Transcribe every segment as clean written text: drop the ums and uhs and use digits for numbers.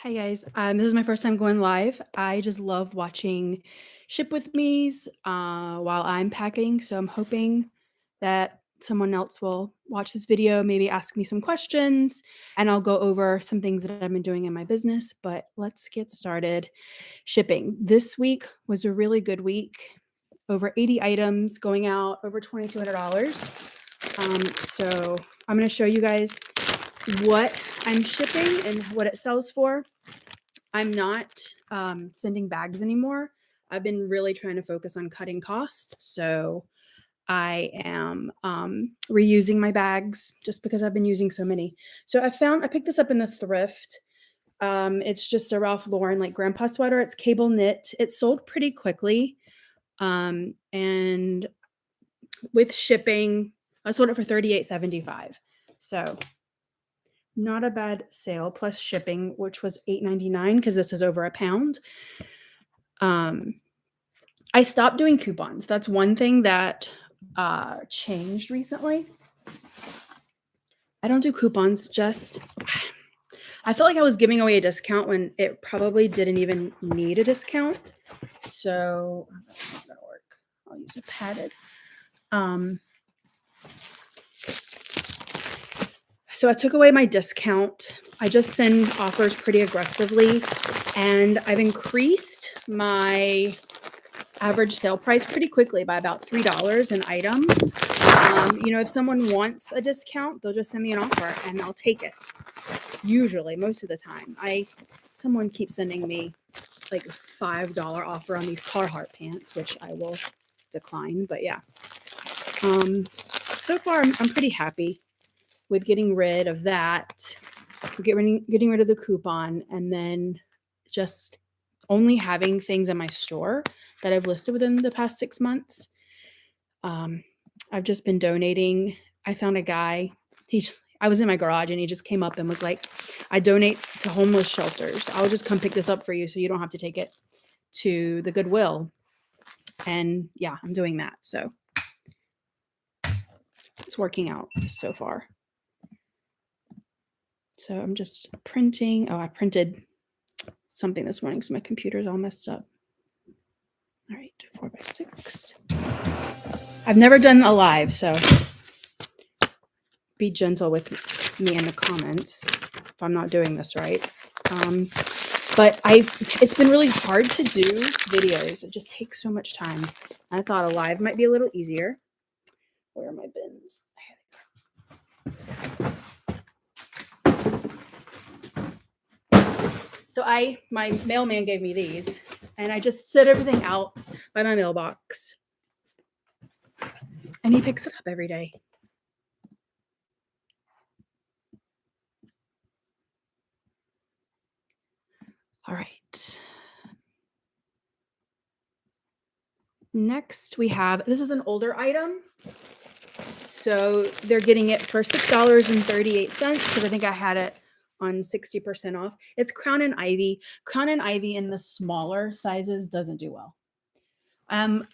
Hi guys. This is my first time going live. I just love watching ship with me's while I'm packing. So I'm hoping that someone else will watch this video, maybe ask me some questions, and I'll go over some things that I've been doing in my business. But let's get started. Shipping. This week was a really good week. Over 80 items going out, over $2,200. So I'm going to show you guys what I'm shipping and what it sells for. I'm not sending bags anymore. I've been really trying to focus on cutting costs. So I am reusing my bags just because I've been using so many. So I picked this up in the thrift. It's just a Ralph Lauren like grandpa sweater. It's cable knit. It sold pretty quickly. And with shipping, I sold it for $38.75. So not a bad sale, plus shipping, which was $8.99 because this is over a pound. I stopped doing coupons. That's one thing that changed recently. I don't do coupons. I felt like I was giving away a discount when it probably didn't even need a discount. So that's not gonna work. I'll use a padded. So I took away my discount. I just send offers pretty aggressively, and I've increased my average sale price pretty quickly by about $3 an item. If someone wants a discount, they'll just send me an offer and I'll take it. Usually, most of the time. Someone keeps sending me like a $5 offer on these Carhartt pants, which I will decline, but yeah. So far I'm pretty happy with getting rid of that, getting rid of the coupon, and then just only having things in my store that I've listed within the past 6 months. I've just been donating. I found a guy. I was in my garage and he just came up and was like, I donate to homeless shelters. I'll just come pick this up for you so you don't have to take it to the Goodwill. And yeah, I'm doing that. So it's working out so far. So I'm just printing. Oh, I printed something this morning, so my computer's all messed up. All right, 4x6. I've never done a live, so be gentle with me in the comments if I'm not doing this right. But it's been really hard to do videos. It just takes so much time. I thought a live might be a little easier. Where are my bins? So my mailman gave me these, and I just set everything out by my mailbox. And he picks it up every day. All right. Next we have, this is an older item. So they're getting it for $6.38 because I think I had it on 60% off. It's Crown and Ivy. Crown and Ivy in the smaller sizes doesn't do well. And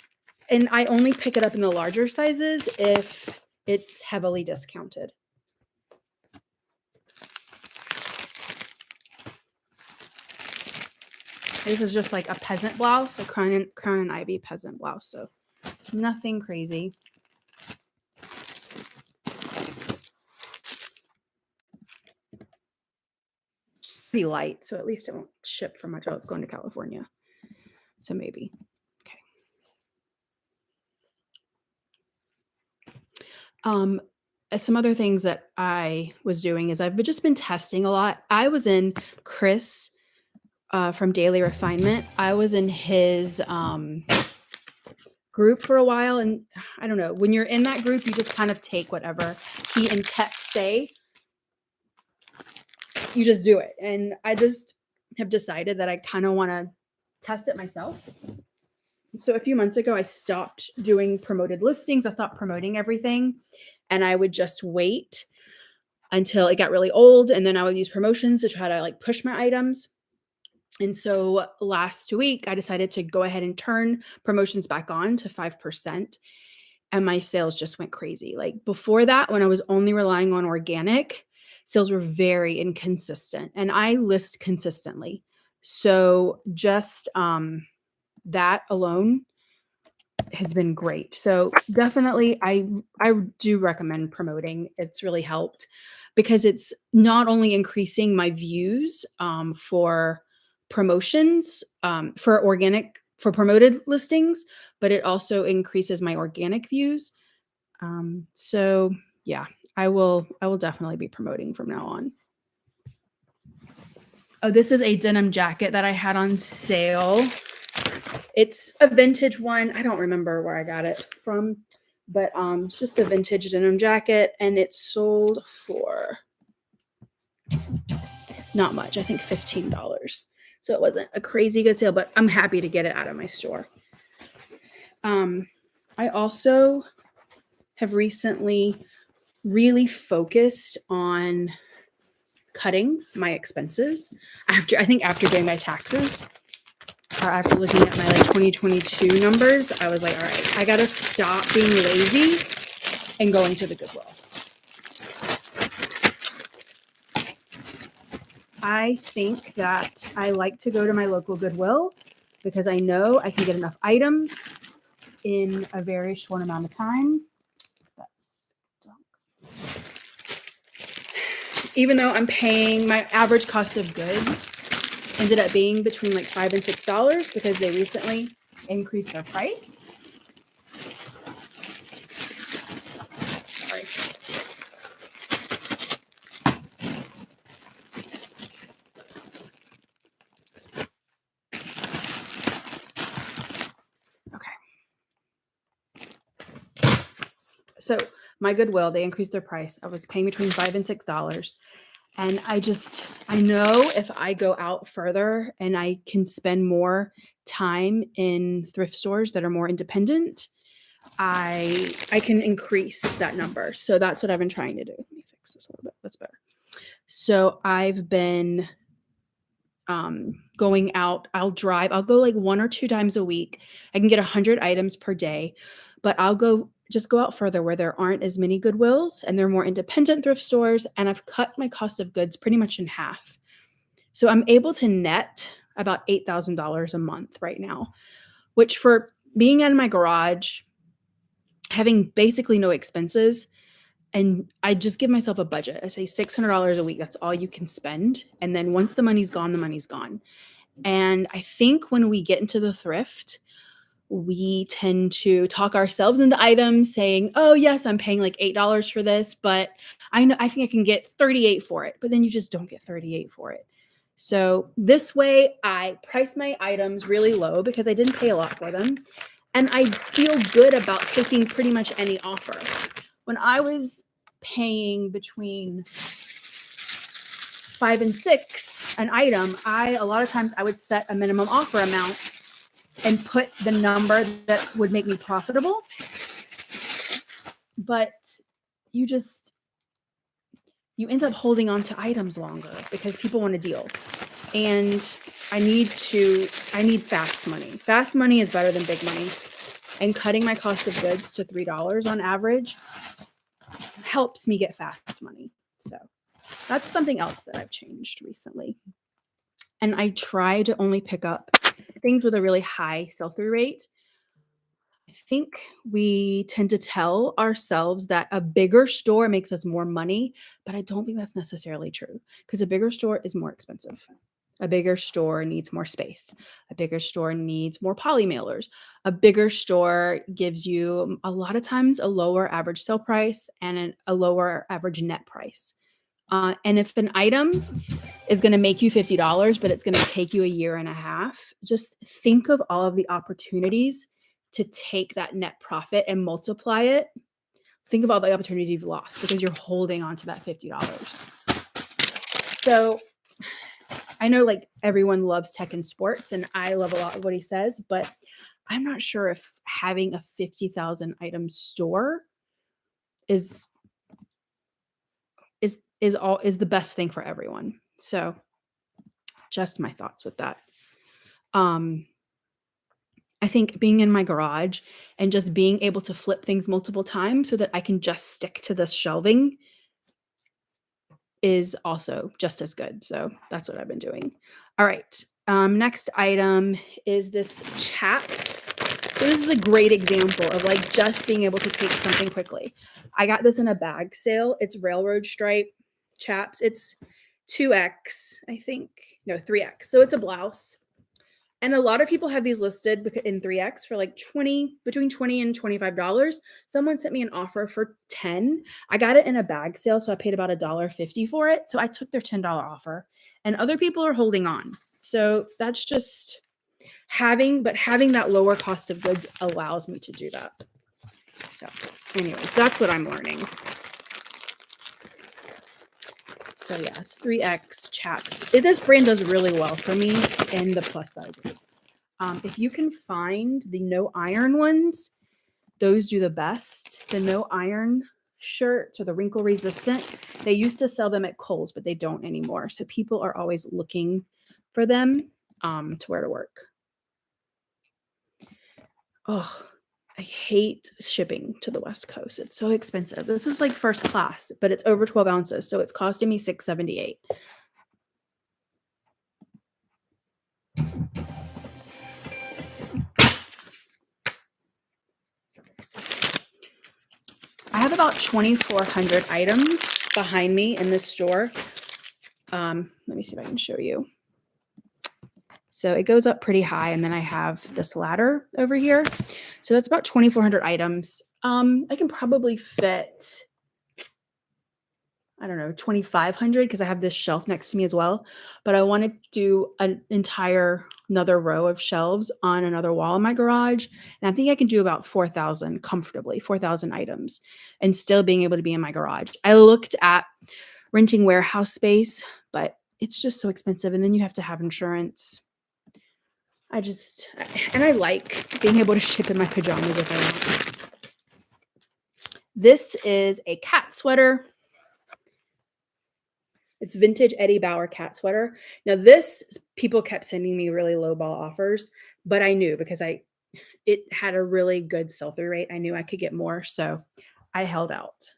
I only pick it up in the larger sizes if it's heavily discounted. This is just like a peasant blouse, a Crown and Ivy peasant blouse. So nothing crazy. Just pretty light, so at least it won't ship for much. Oh, it's going to California. So maybe. Okay. Some other things that I was doing is I've just been testing a lot. I was in Chris from Daily Refinement. I was in his group for a while, and I don't know, when you're in that group, you just kind of take whatever he and Tech say. You just do it. And I just have decided that I kind of want to test it myself. So a few months ago, I stopped doing promoted listings. I stopped promoting everything, and I would just wait until it got really old, and then I would use promotions to try to like push my items. And so last week, I decided to go ahead and turn promotions back on to 5%, and my sales just went crazy. Like before that, when I was only relying on organic, sales were very inconsistent, and I list consistently. So just that alone has been great. So definitely I do recommend promoting. It's really helped because it's not only increasing my views for promotions for promoted listings, but it also increases my organic views. So yeah, I will definitely be promoting from now on. Oh, this is a denim jacket that I had on sale. It's a vintage one. I don't remember where I got it from, but it's just a vintage denim jacket, and it sold for not much. I think $15. So it wasn't a crazy good sale, but I'm happy to get it out of my store. I also have recently really focused on cutting my expenses after doing my taxes. Or after looking at my 2022 numbers, I was like, all right, I got to stop being lazy and going to the Goodwill. I think that I like to go to my local Goodwill because I know I can get enough items in a very short amount of time. Even though I'm paying, my average cost of goods ended up being between like $5 and $6 because they recently increased their price. Sorry. Okay. So my Goodwill, they increased their price. I was paying between $5 and $6. And I know if I go out further and I can spend more time in thrift stores that are more independent, I can increase that number. So that's what I've been trying to do. Let me fix this a little bit. That's better. So I've been going out. I'll go like 1 or 2 times a week. I can get 100 items per day, but I'll go out further where there aren't as many Goodwills and they're more independent thrift stores. And I've cut my cost of goods pretty much in half. So I'm able to net about $8,000 a month right now, which for being in my garage, having basically no expenses, and I just give myself a budget. I say $600 a week. That's all you can spend. And then once the money's gone, the money's gone. And I think when we get into the thrift, we tend to talk ourselves into items saying, oh, yes, I'm paying like $8 for this, but I think I can get 38 for it. But then you just don't get 38 for it. So this way I price my items really low because I didn't pay a lot for them. And I feel good about taking pretty much any offer. When I was paying between 5 and 6 an item, a lot of times I would set a minimum offer amount and put the number that would make me profitable. But you end up holding on to items longer because people want a deal. And I need fast money. Fast money is better than big money. And cutting my cost of goods to $3 on average helps me get fast money. So that's something else that I've changed recently. And I try to only pick up things with a really high sell-through rate. I think we tend to tell ourselves that a bigger store makes us more money, but I don't think that's necessarily true because a bigger store is more expensive. A bigger store needs more space. A bigger store needs more poly mailers. A bigger store gives you a lot of times a lower average sale price and a lower average net price. And if an item is going to make you $50, but it's going to take you a year and a half, just think of all of the opportunities to take that net profit and multiply it. Think of all the opportunities you've lost because you're holding on to that $50. So I know like everyone loves tech and sports, and I love a lot of what he says, but I'm not sure if having a 50,000 item store is the best thing for everyone. So just my thoughts with that. I think being in my garage and just being able to flip things multiple times so that I can just stick to this shelving is also just as good. So that's what I've been doing. All right. Next item is this chaps. So this is a great example of like just being able to take something quickly. I got this in a bag sale. It's railroad stripe chaps. It's 2X, I think. No, 3X. So it's a blouse. And a lot of people have these listed in 3X for like between 20 and $25. Someone sent me an offer for 10. I got it in a bag sale, so I paid about $1.50 for it. So I took their $10 offer. And other people are holding on. So that's just having that lower cost of goods allows me to do that. So anyways, that's what I'm learning. So yeah, it's 3X chaps. This brand does really well for me in the plus sizes. If you can find the no iron ones, those do the best. The no iron shirts or the wrinkle resistant, they used to sell them at Kohl's, but they don't anymore. So people are always looking for them to wear to work. Oh, I hate shipping to the West Coast. It's so expensive. This is like first class, but it's over 12 ounces. So it's costing me $6.78. I have about 2,400 items behind me in this store. Let me see if I can show you. So it goes up pretty high, and then I have this ladder over here. So that's about 2,400 items. I can probably fit, I don't know, 2,500 because I have this shelf next to me as well. But I want to do another row of shelves on another wall in my garage. And I think I can do about 4,000 comfortably, 4,000 items, and still being able to be in my garage. I looked at renting warehouse space, but it's just so expensive. And then you have to have insurance. I like being able to ship in my pajamas if I want. This is a cat sweater. It's vintage Eddie Bauer cat sweater. Now this, people kept sending me really low ball offers, but I knew because it had a really good sell-through rate. I knew I could get more, so I held out.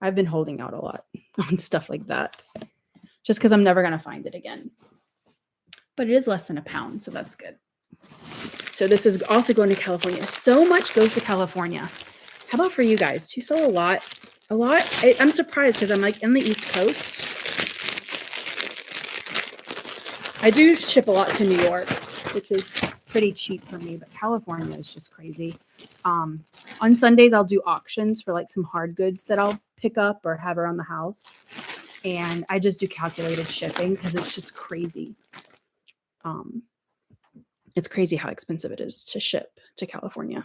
I've been holding out a lot on stuff like that just because I'm never going to find it again. But it is less than £1, so that's good. So this is also going to California. So much goes to California. How about for you guys? Do you sell a lot? A lot? I'm surprised because I'm like in the East Coast. I do ship a lot to New York, which is pretty cheap for me, but California is just crazy. On Sundays, I'll do auctions for like some hard goods that I'll pick up or have around the house. And I just do calculated shipping because it's just crazy. It's crazy how expensive it is to ship to California.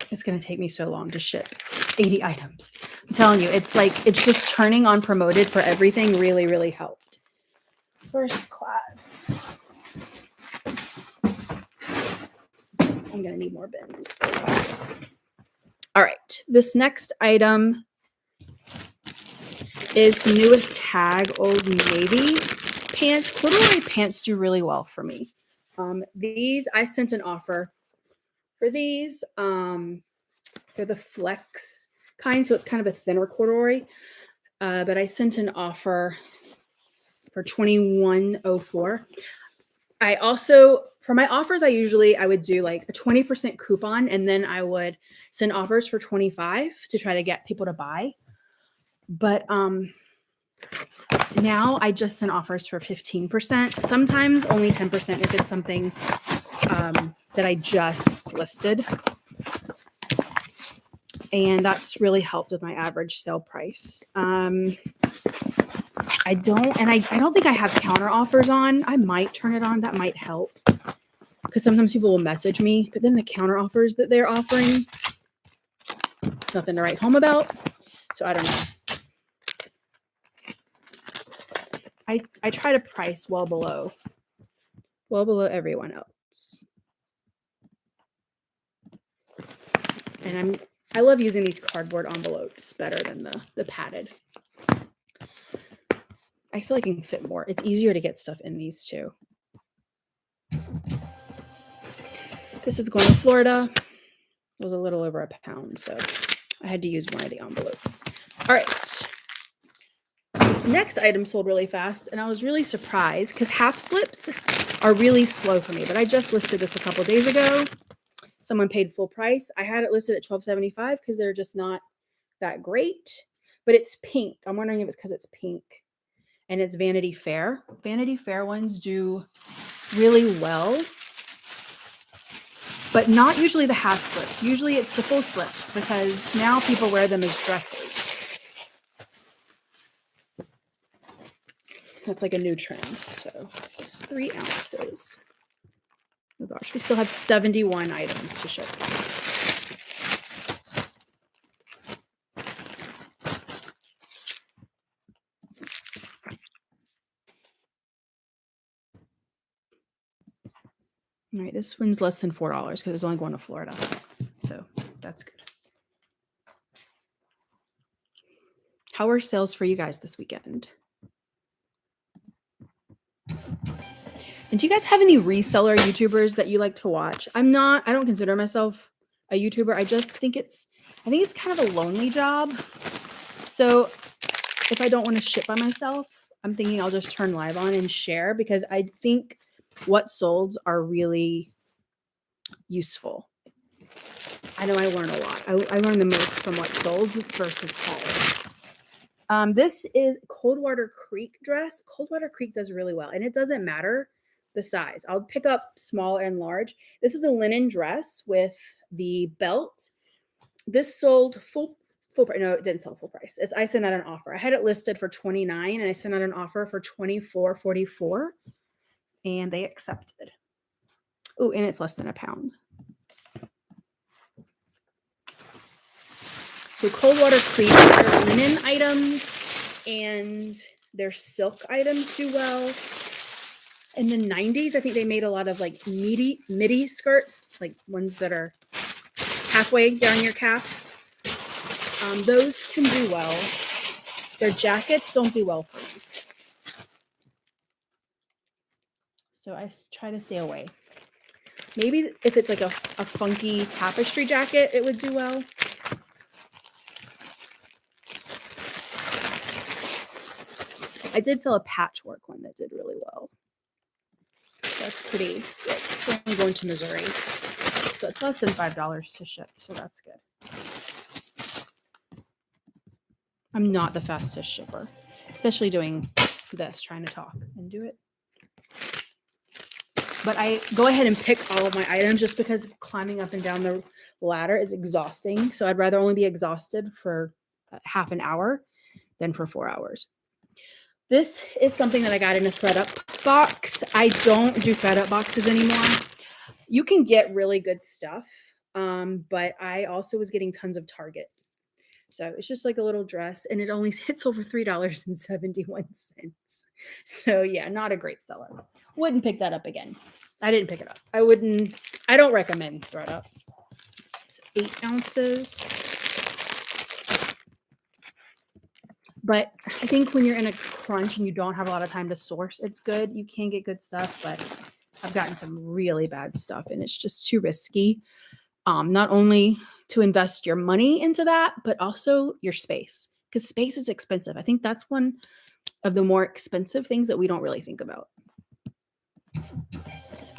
It's going to take me so long to ship 80 items. I'm telling you, it's just turning on promoted for everything really, really helped. First class. I'm going to need more bins. All right. This next item is some new with tag Old Navy pants. Corduroy pants do really well for me. These, I sent an offer for these. They're the flex kind, so it's kind of a thinner corduroy. But I sent an offer for $21.04. I also, for my offers, I would do like a 20% coupon, and then I would send offers for 25 to try to get people to buy. But now I just send offers for 15%, sometimes only 10% if it's something that I just listed. And that's really helped with my average sale price. I don't think I have counter offers on. I might turn it on. That might help. Because sometimes people will message me, but then the counter offers that they're offering, it's nothing to write home about. So I don't know. I try to price well below everyone else. And I love using these cardboard envelopes better than the padded. I feel like I can fit more. It's easier to get stuff in these too. This is going to Florida. It was a little over a pound, so I had to use one of the envelopes. All right. This next item sold really fast, and I was really surprised because half slips are really slow for me, but I just listed this a couple days ago. Someone paid full price. I had it listed at $12.75 because they're just not that great, but it's pink. I'm wondering if it's because it's pink, and it's Vanity Fair. Vanity Fair ones do really well, but not usually the half slips. Usually it's the full slips because now people wear them as dresses. That's like a new trend. So this is 3 ounces. Oh gosh, we still have 71 items to ship. All right, this one's less than $4 because it's only going to Florida. So that's good. How are sales for you guys this weekend? And do you guys have any reseller YouTubers that you like to watch? I don't consider myself a YouTuber. I think it's kind of a lonely job. So if I don't want to ship by myself, I'm thinking I'll just turn live on and share because I think what solds are really useful. I know I learn a lot. I learn the most from what solds versus hauls. This is Coldwater Creek dress. Coldwater Creek does really well, and it doesn't matter the size. I'll pick up small and large. This is a linen dress with the belt. This sold full price. No, it didn't sell full price. I sent out an offer. I had it listed for $29 and I sent out an offer for $24.44 and they accepted. Oh, and it's less than a pound. So Coldwater Creek, their linen items and their silk items do well. In the 90s, I think they made a lot of like midi skirts, like ones that are halfway down your calf. Those can do well. Their jackets don't do well for me. So I try to stay away. Maybe if it's like a funky tapestry jacket, it would do well. I did sell a patchwork one that did really well. That's pretty good. It's only going to Missouri. So it's less than $5 to ship. So that's good. I'm not the fastest shipper, especially doing this, trying to talk and do it. But I go ahead and pick all of my items just because climbing up and down the ladder is exhausting. So I'd rather only be exhausted for half an hour than for 4 hours. This is something that I got in a ThredUp box. I don't do ThredUp boxes anymore. You can get really good stuff, but I also was getting tons of Target. So it's just like a little dress, and it only hits over $3.71. So yeah, not a great seller. Wouldn't pick that up again. I didn't pick it up. I don't recommend ThredUp. It's 8 ounces. But I think when you're in a crunch and you don't have a lot of time to source, it's good. You can get good stuff, but I've gotten some really bad stuff and it's just too risky. Not only to invest your money into that, but also your space, because space is expensive. I think that's one of the more expensive things that we don't really think about.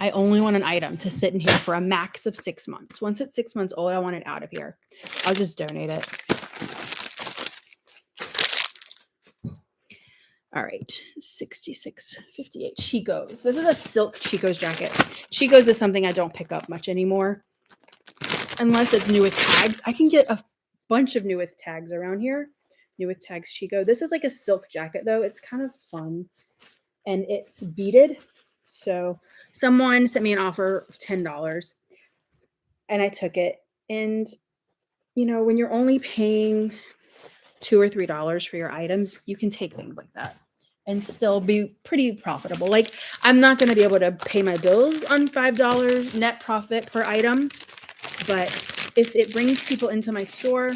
I only want an item to sit in here for a max of 6 months. Once it's 6 months old, I want it out of here. I'll just donate it. All right, 66.58. Chico's. This is a silk Chico's jacket. Chico's is something I don't pick up much anymore, unless it's new with tags. I can get a bunch of new with tags around here. New with tags Chico. This is like a silk jacket though. It's kind of fun, and it's beaded. So someone sent me an offer of $10, and I took it. And you know, when you're only paying $2 or $3 for your items, you can take things like that and still be pretty profitable. Like, I'm not going to be able to pay my bills on $5 net profit per item, but if it brings people into my store,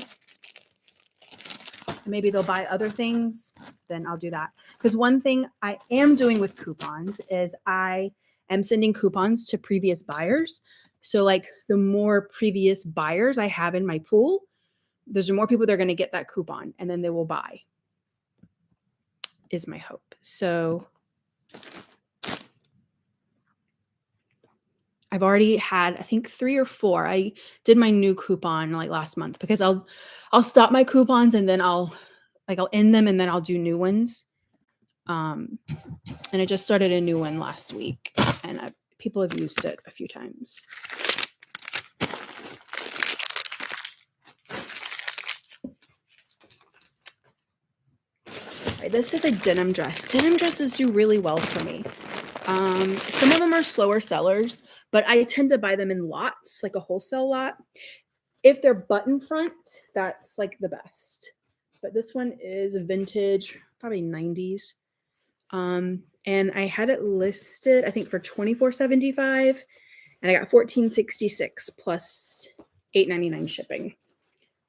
maybe they'll buy other things, then I'll do that. Because one thing I am doing with coupons is I am sending coupons to previous buyers. So like the more previous buyers I have in my pool, there's more people that are going to get that coupon and then they will buy, is my hope. So I've already had, I think 3 or 4. I did my new coupon like last month because I'll stop my coupons and then I'll end them and then I'll do new ones. And I just started a new one last week and people have used it a few times. Right, this is a denim dress. Denim dresses do really well for me. Some of them are slower sellers, but I tend to buy them in lots, like a wholesale lot. If they're button front, that's like the best. But this one is vintage, probably 90s. And I had it listed, I think, for $24.75, and I got $14.66 plus $8.99 shipping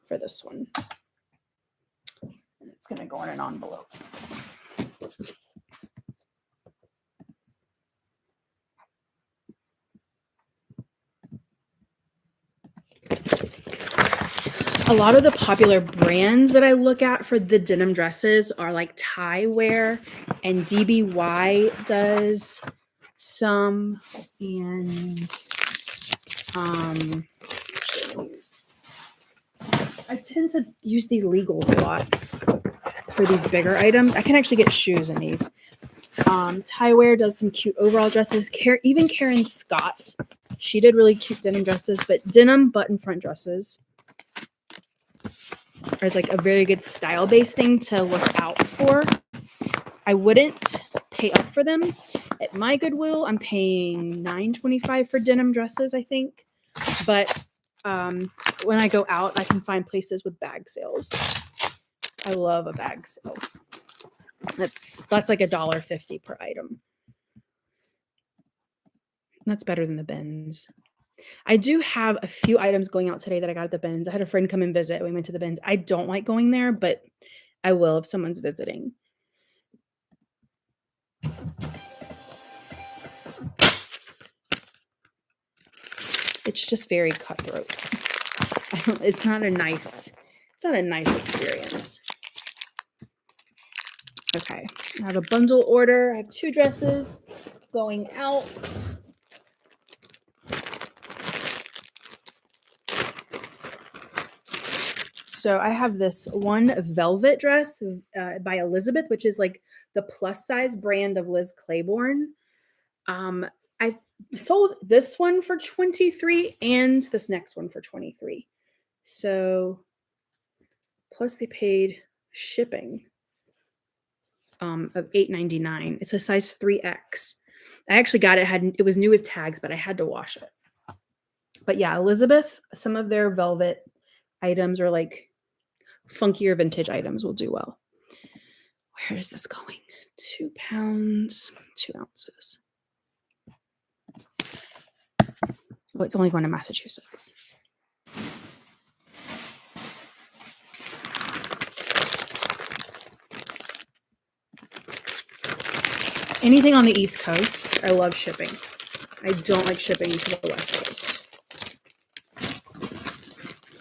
for this one. And it's gonna go in an envelope. A lot of the popular brands that I look at for the denim dresses are like Tie Wear, and DBY does some, and I tend to use these Legals a lot for these bigger items. I can actually get shoes in these. Tie Wear does some cute overall dresses. Even Karen Scott, she did really cute denim dresses, but denim button front dresses is like a very good style-based thing to look out for. I wouldn't pay up for them. At my Goodwill, I'm paying $9.25 for denim dresses, I think. But when I go out, I can find places with bag sales. I love a bag sale. That's like $1.50 per item. That's better than the bins. I do have a few items going out today that I got at the bins. I had a friend come and visit. We went to the bins. I don't like going there, but I will if someone's visiting. It's just very cutthroat. It's not a nice experience. Okay, I have a bundle order. I have 2 dresses going out. So I have this one velvet dress by Elizabeth, which is like the plus size brand of Liz Claiborne. I sold this one for $23 and this next one for $23. So plus they paid shipping of $8.99. It's a size 3X. I actually got it. It was new with tags, but I had to wash it. But yeah, Elizabeth, some of their velvet items are like funkier vintage items will do well. Where is this going? 2 pounds, 2 ounces. Oh, it's only going to Massachusetts. Anything on the East Coast, I love shipping. I don't like shipping to the West Coast.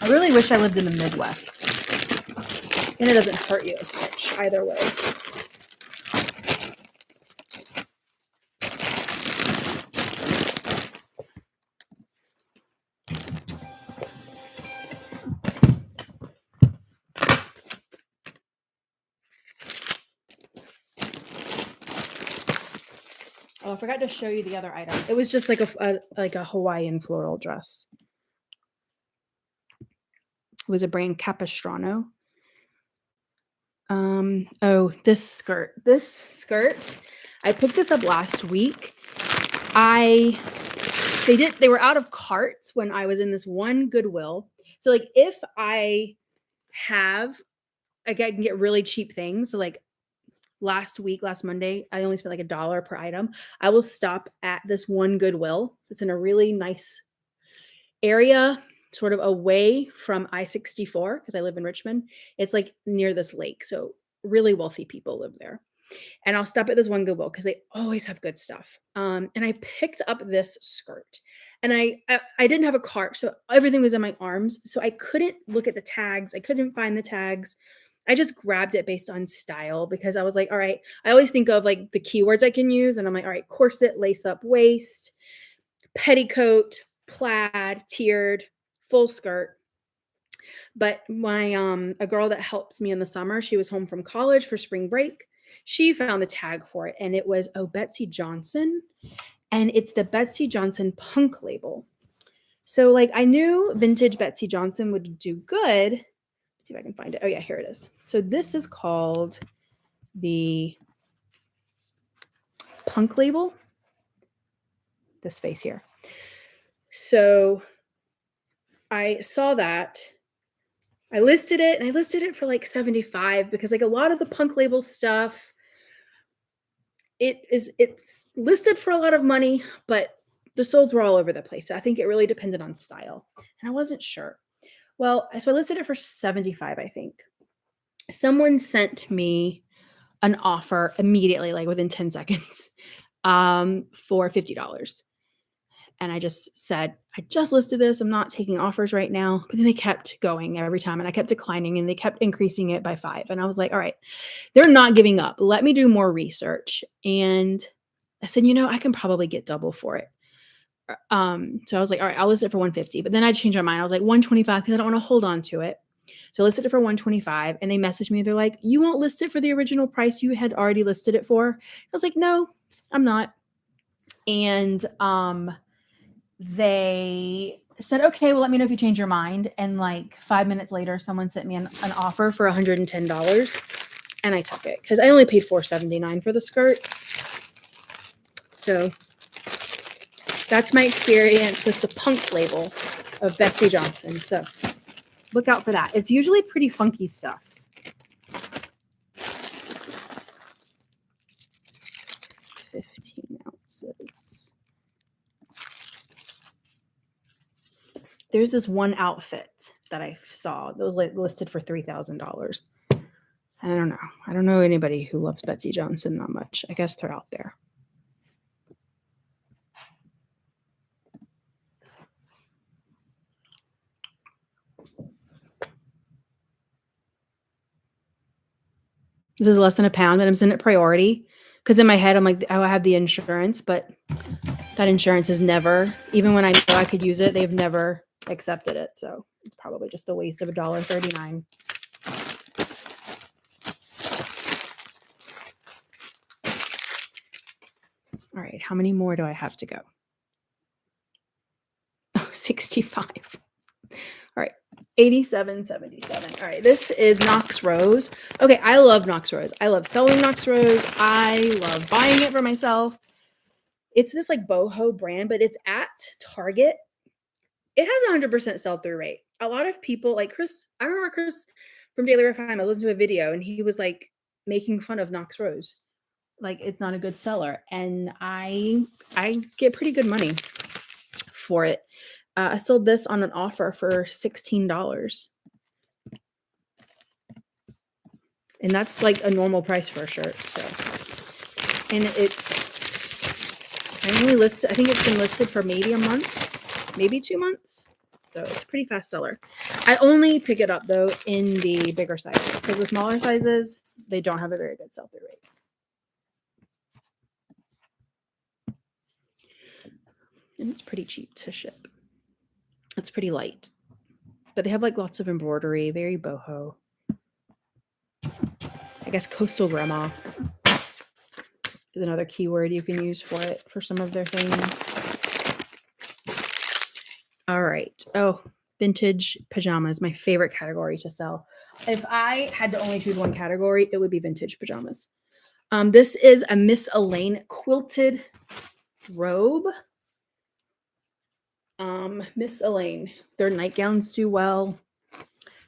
I really wish I lived in the Midwest. And it doesn't hurt you as much either way. Oh, I forgot to show you the other item. It was just like a Hawaiian floral dress. It was a brand Capistrano. Oh, this skirt. I picked this up last week. They were out of carts when I was in this one Goodwill. So like if I can get really cheap things. So like last Monday, I only spent like $1 per item. I will stop at this one Goodwill. It's in a really nice area. sort of away from I-64 because I live in Richmond. It's like near this lake. So really wealthy people live there. And I'll stop at this one Goodwill because they always have good stuff. And I picked up this skirt, and I didn't have a cart, so everything was in my arms, so I couldn't look at the tags. I couldn't find the tags. I just grabbed it based on style because I was like, all right. I always think of like the keywords I can use, and I'm like, all right, corset, lace up waist, petticoat, plaid, tiered, full skirt. But my a girl that helps me in the summer, she was home from college for spring break. She found the tag for it, and it was Betsy Johnson, and it's the Betsy Johnson punk label. So like I knew vintage Betsy Johnson would do good. Let's see if I can find it. Oh yeah, here it is. So this is called the punk label. This face here. So I saw that. I listed it, and I listed it for like 75 because like a lot of the punk label stuff, it's listed for a lot of money, but the solds were all over the place. So I think it really depended on style. And I wasn't sure. Well, so I listed it for 75, I think. Someone sent me an offer immediately, like within 10 seconds, for $50. And I just said, I just listed this. I'm not taking offers right now. But then they kept going every time, and I kept declining, and they kept increasing it by 5. And I was like, all right, they're not giving up. Let me do more research. And I said, I can probably get double for it. So I was like, all right, I'll list it for 150. But then I changed my mind. I was like, 125 because I don't want to hold on to it. So I listed it for 125, and they messaged me. They're like, you won't list it for the original price you had already listed it for? I was like, no, I'm not. And they said, okay, well, let me know if you change your mind. And like 5 minutes later, someone sent me an offer for $110, and I took it because I only paid $4.79 for the skirt. So that's my experience with the punk label of Betsy Johnson. So look out for that. It's usually pretty funky stuff. $15 There's this one outfit that I saw that was listed for $3,000. I don't know. I don't know anybody who loves Betsy Johnson that much. I guess they're out there. This is less than £1, but I'm sending it priority because in my head I'm like, oh, I have the insurance, but that insurance is never, even when I know I could use it, they've never accepted it. So it's probably just a waste of $1.39. All right, how many more do I have to go? Oh, 65. All right, 87.77. All right, this is Knox Rose. Okay, I love Knox Rose. I love selling Knox Rose. I love buying it for myself. It's this like boho brand, but it's at Target. It has 100% sell-through rate. A lot of people like Chris. I remember Chris from Daily Refine. I listened to a video, and he was like making fun of Knox Rose. Like it's not a good seller, and I get pretty good money for it. I sold this on an offer for $16, and that's like a normal price for a shirt. So, and I think it's been listed for maybe a month, maybe 2 months. So it's a pretty fast seller. I only pick it up though in the bigger sizes because the smaller sizes, they don't have a very good sell-through rate. And it's pretty cheap to ship. It's pretty light, but they have like lots of embroidery, very boho. I guess coastal grandma is another keyword you can use for it for some of their things. All right. Oh, vintage pajamas, my favorite category to sell. If I had to only choose one category, it would be vintage pajamas. This is a Miss Elaine quilted robe. Miss Elaine, their nightgowns do well.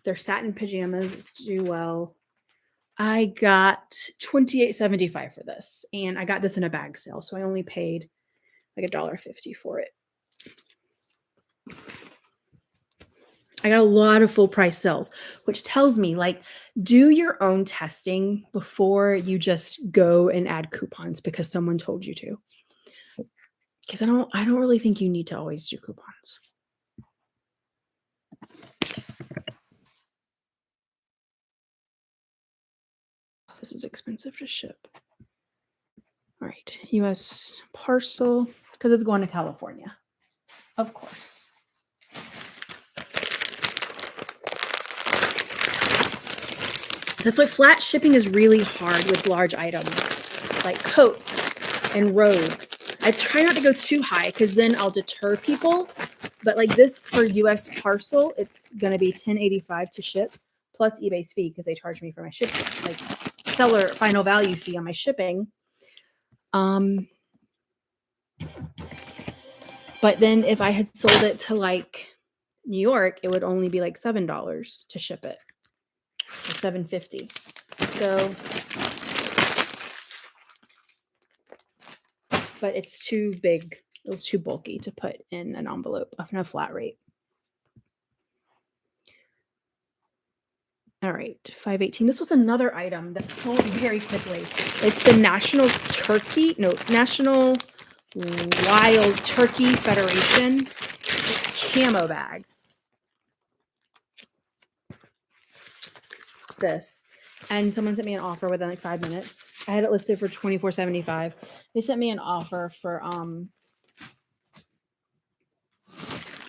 Their satin pajamas do well. I got $28.75 for this, and I got this in a bag sale, so I only paid like $1.50 for it. I got a lot of full price sales, which tells me like do your own testing before you just go and add coupons because someone told you to. Because I don't really think you need to always do coupons. Oh, this is expensive to ship. All right, US parcel because it's going to California. Of course. That's why flat shipping is really hard with large items like coats and robes. I try not to go too high because then I'll deter people. But like this for US parcel, it's going to be $10.85 to ship plus eBay's fee because they charge me for my shipping, like seller final value fee on my shipping. But then if I had sold it to like New York, it would only be like $7 to ship it, or $7.50. So, but it's too big. It was too bulky to put in an envelope in a flat rate. All right, 518. This was another item that sold very quickly. It's the National Wild Turkey Federation camo bag. This. And someone sent me an offer within like 5 minutes. I had it listed for $24.75. They sent me an offer for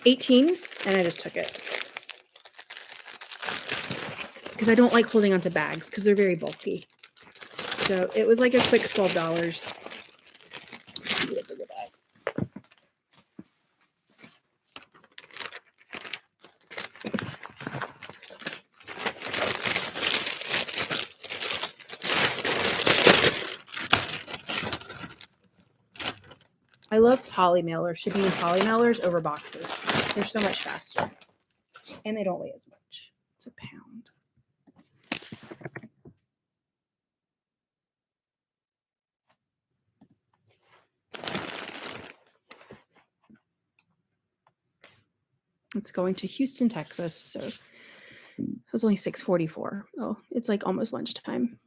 $18, and I just took it. Because I don't like holding onto bags because they're very bulky. So it was like a quick $12. I love poly mailers, shipping in poly mailers over boxes. They're so much faster. And they don't weigh as much. It's a pound. It's going to Houston, Texas. So it was only $6.44. Oh, it's like almost lunchtime.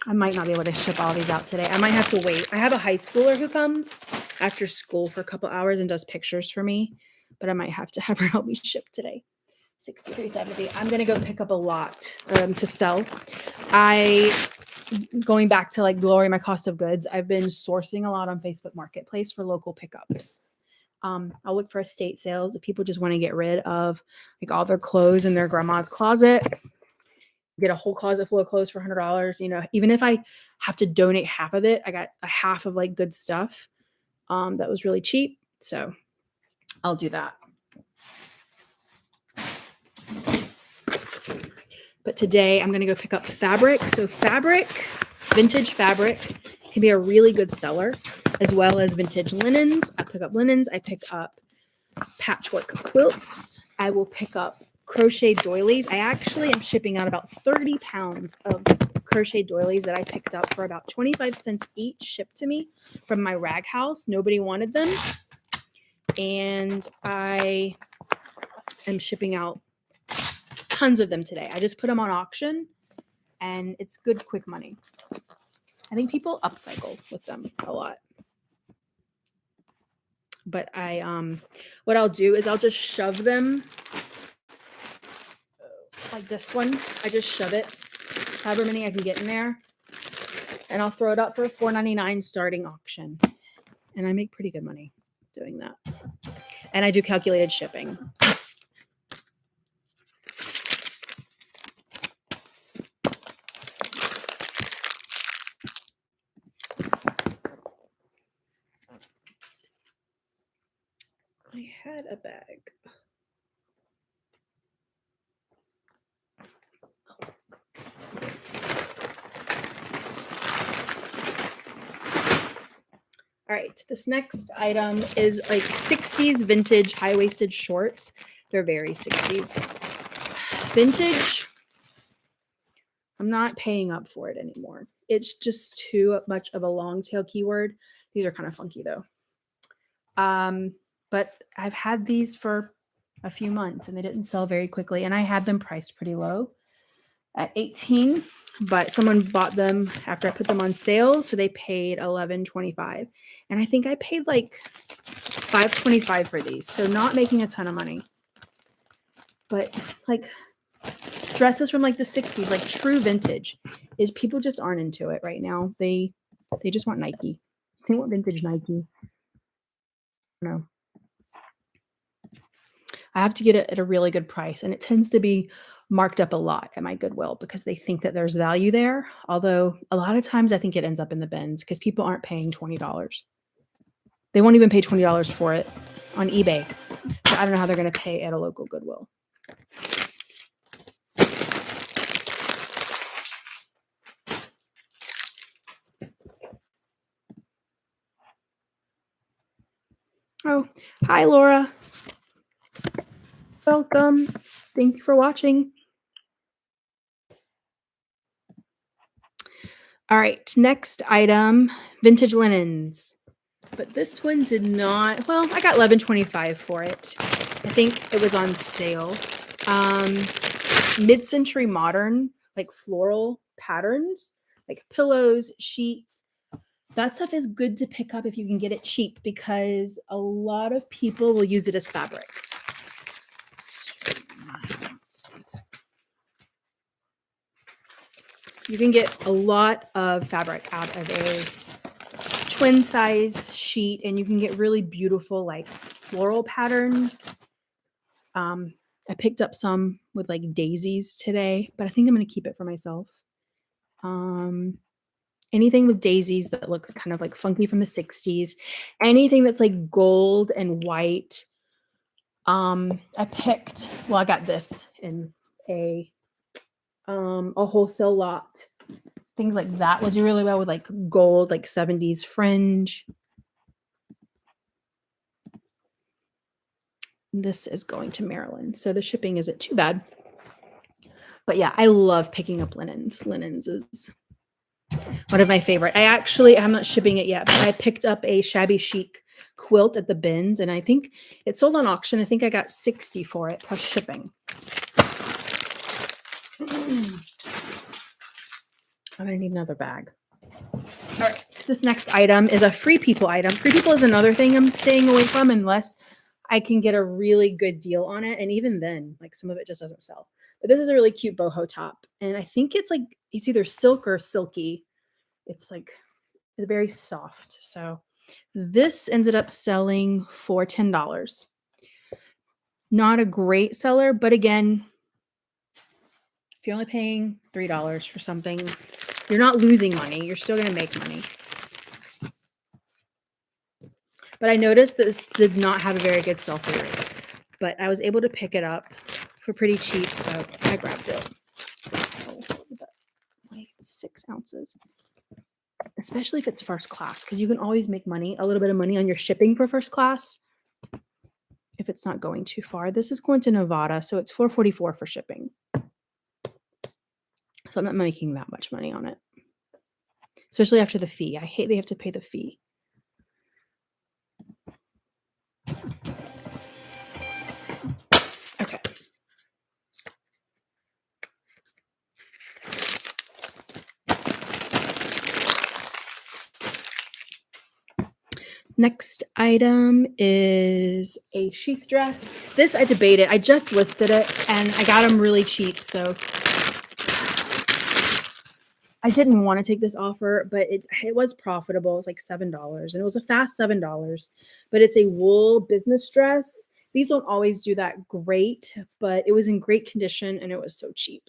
I might not be able to ship all these out today. I might have to wait. I have a high schooler who comes after school for a couple hours and does pictures for me, but I might have to have her help me ship today. $63.70. I'm gonna go pick up a lot to sell. Going back to like lowering my cost of goods, I've been sourcing a lot on Facebook Marketplace for local pickups. I'll look for estate sales if people just want to get rid of like all their clothes in their grandma's closet. Get a whole closet full of clothes for $100. You know, even if I have to donate half of it, I got a half of like good stuff that was really cheap. So I'll do that. But today I'm going to go pick up fabric. So vintage fabric can be a really good seller, as well as vintage linens. I pick up linens. I pick up patchwork quilts. I will pick up crochet doilies. I actually am shipping out about 30 pounds of crochet doilies that I picked up for about 25 cents each shipped to me from my rag house. Nobody wanted them. And I am shipping out tons of them today. I just put them on auction and it's good, quick money. I think people upcycle with them a lot. But what I'll do is I'll just shove them like this one. I just shove it, however many I can get in there, and I'll throw it up for $4.99 starting auction. And I make pretty good money doing that. And I do calculated shipping. I had a bag. All right, this next item is like 60s vintage high-waisted shorts. They're very 60s. Vintage, I'm not paying up for it anymore. It's just too much of a long tail keyword. These are kind of funky though. But I've had these for a few months and they didn't sell very quickly. And I had them priced pretty low at 18, but someone bought them after I put them on sale. So they paid 11.25. And I think I paid like 5.25 for these. So not making a ton of money. But like dresses from like the 60s, like true vintage, is people just aren't into it right now. They just want Nike. They want vintage Nike. No. I have to get it at a really good price, and it tends to be marked up a lot at my Goodwill because they think that there's value there. Although a lot of times I think it ends up in the bins because people aren't paying $20. They won't even pay $20 for it on eBay. So I don't know how they're going to pay at a local Goodwill. Oh, hi, Laura. Welcome. Thank you for watching. All right, next item, vintage linens. But this one did not, well, I got $11.25 for it. I think it was on sale. Mid-century modern, like floral patterns, like pillows, sheets. That stuff is good to pick up if you can get it cheap because a lot of people will use it as fabric. You can get a lot of fabric out of a twin size sheet and you can get really beautiful like floral patterns. I picked up some with like daisies today, but I think I'm going to keep it for myself. Anything with daisies that looks kind of like funky from the 60s, anything that's like gold and white. I got this in a wholesale lot. Things like that will do really well with like gold, like 70s fringe. This is going to Maryland, so the shipping isn't too bad. But yeah, I love picking up linens. Linens is one of my favorite. I'm not shipping it yet, but I picked up a shabby chic quilt at the bins, and I think it sold on auction. I think I got $60 for it plus shipping. I'm gonna need another bag. All right, this next item is a Free People item. Free People is another thing I'm staying away from unless I can get a really good deal on it. And even then, like some of it just doesn't sell. But this is a really cute boho top. And I think it's either silk or silky. It's very soft. So this ended up selling for $10. Not a great seller, but again, if you're only paying $3 for something, you're not losing money. You're still going to make money. But I noticed this did not have a very good sell-through rate. But I was able to pick it up for pretty cheap, so I grabbed it. Like 6 ounces. Especially if it's first class, because you can always make money, a little bit of money on your shipping for first class if it's not going too far. This is going to Nevada, so it's $4.44 for shipping. So I'm not making that much money on it, especially after the fee. I hate they have to pay the fee. Okay. Next item is a sheath dress. This I debated. I just listed it and I got them really cheap. So I didn't want to take this offer, but it was profitable. It's like $7 and it was a fast $7, but it's a wool business dress. These don't always do that great, but it was in great condition and it was so cheap.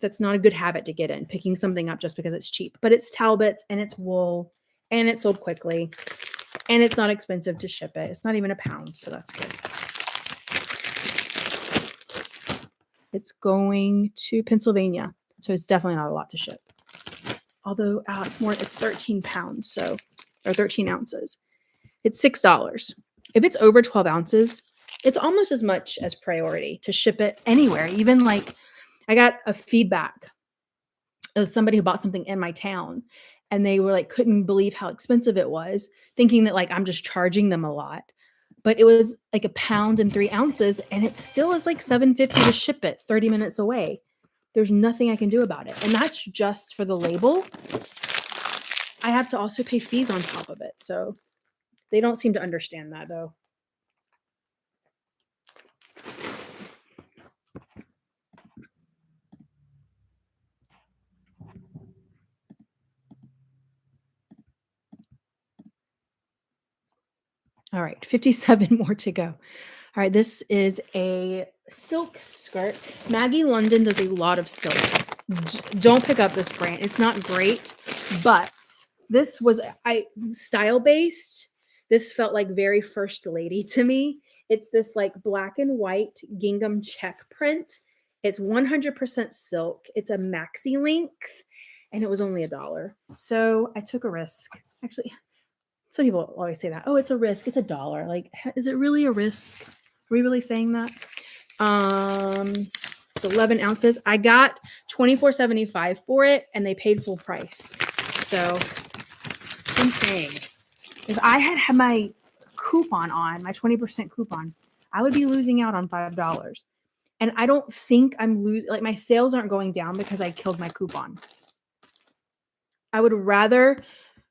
That's not a good habit to get in, picking something up just because it's cheap, but it's Talbot's and it's wool and it sold quickly and it's not expensive to ship it. It's not even £1, so that's good. It's going to Pennsylvania, so it's definitely not a lot to ship. Although it's 13 pounds, or 13 ounces. It's $6. If it's over 12 ounces, it's almost as much as priority to ship it anywhere. Even like I got a feedback of somebody who bought something in my town and they were like couldn't believe how expensive it was, thinking that like I'm just charging them a lot. But it was like a pound and 3 ounces, and it still is like $7.50 to ship it 30 minutes away. There's nothing I can do about it. And that's just for the label. I have to also pay fees on top of it. So they don't seem to understand that though. All right, 57 more to go. All right, this is a silk skirt. Maggie London does a lot of silk. Don't pick up this brand. It's not great, but this was style based. This felt like very first lady to me. It's this like black and white gingham check print. It's 100% silk. It's a maxi length, and it was only $1. So I took a risk. Actually, some people always say that. Oh, it's a risk. It's $1. Like, is it really a risk? Are we really saying that? It's 11 ounces. I got $24.75 for it, and they paid full price. So I'm saying, if I had my coupon on, my 20% coupon, I would be losing out on $5. And I don't think I'm losing, like my sales aren't going down because I killed my coupon. I would rather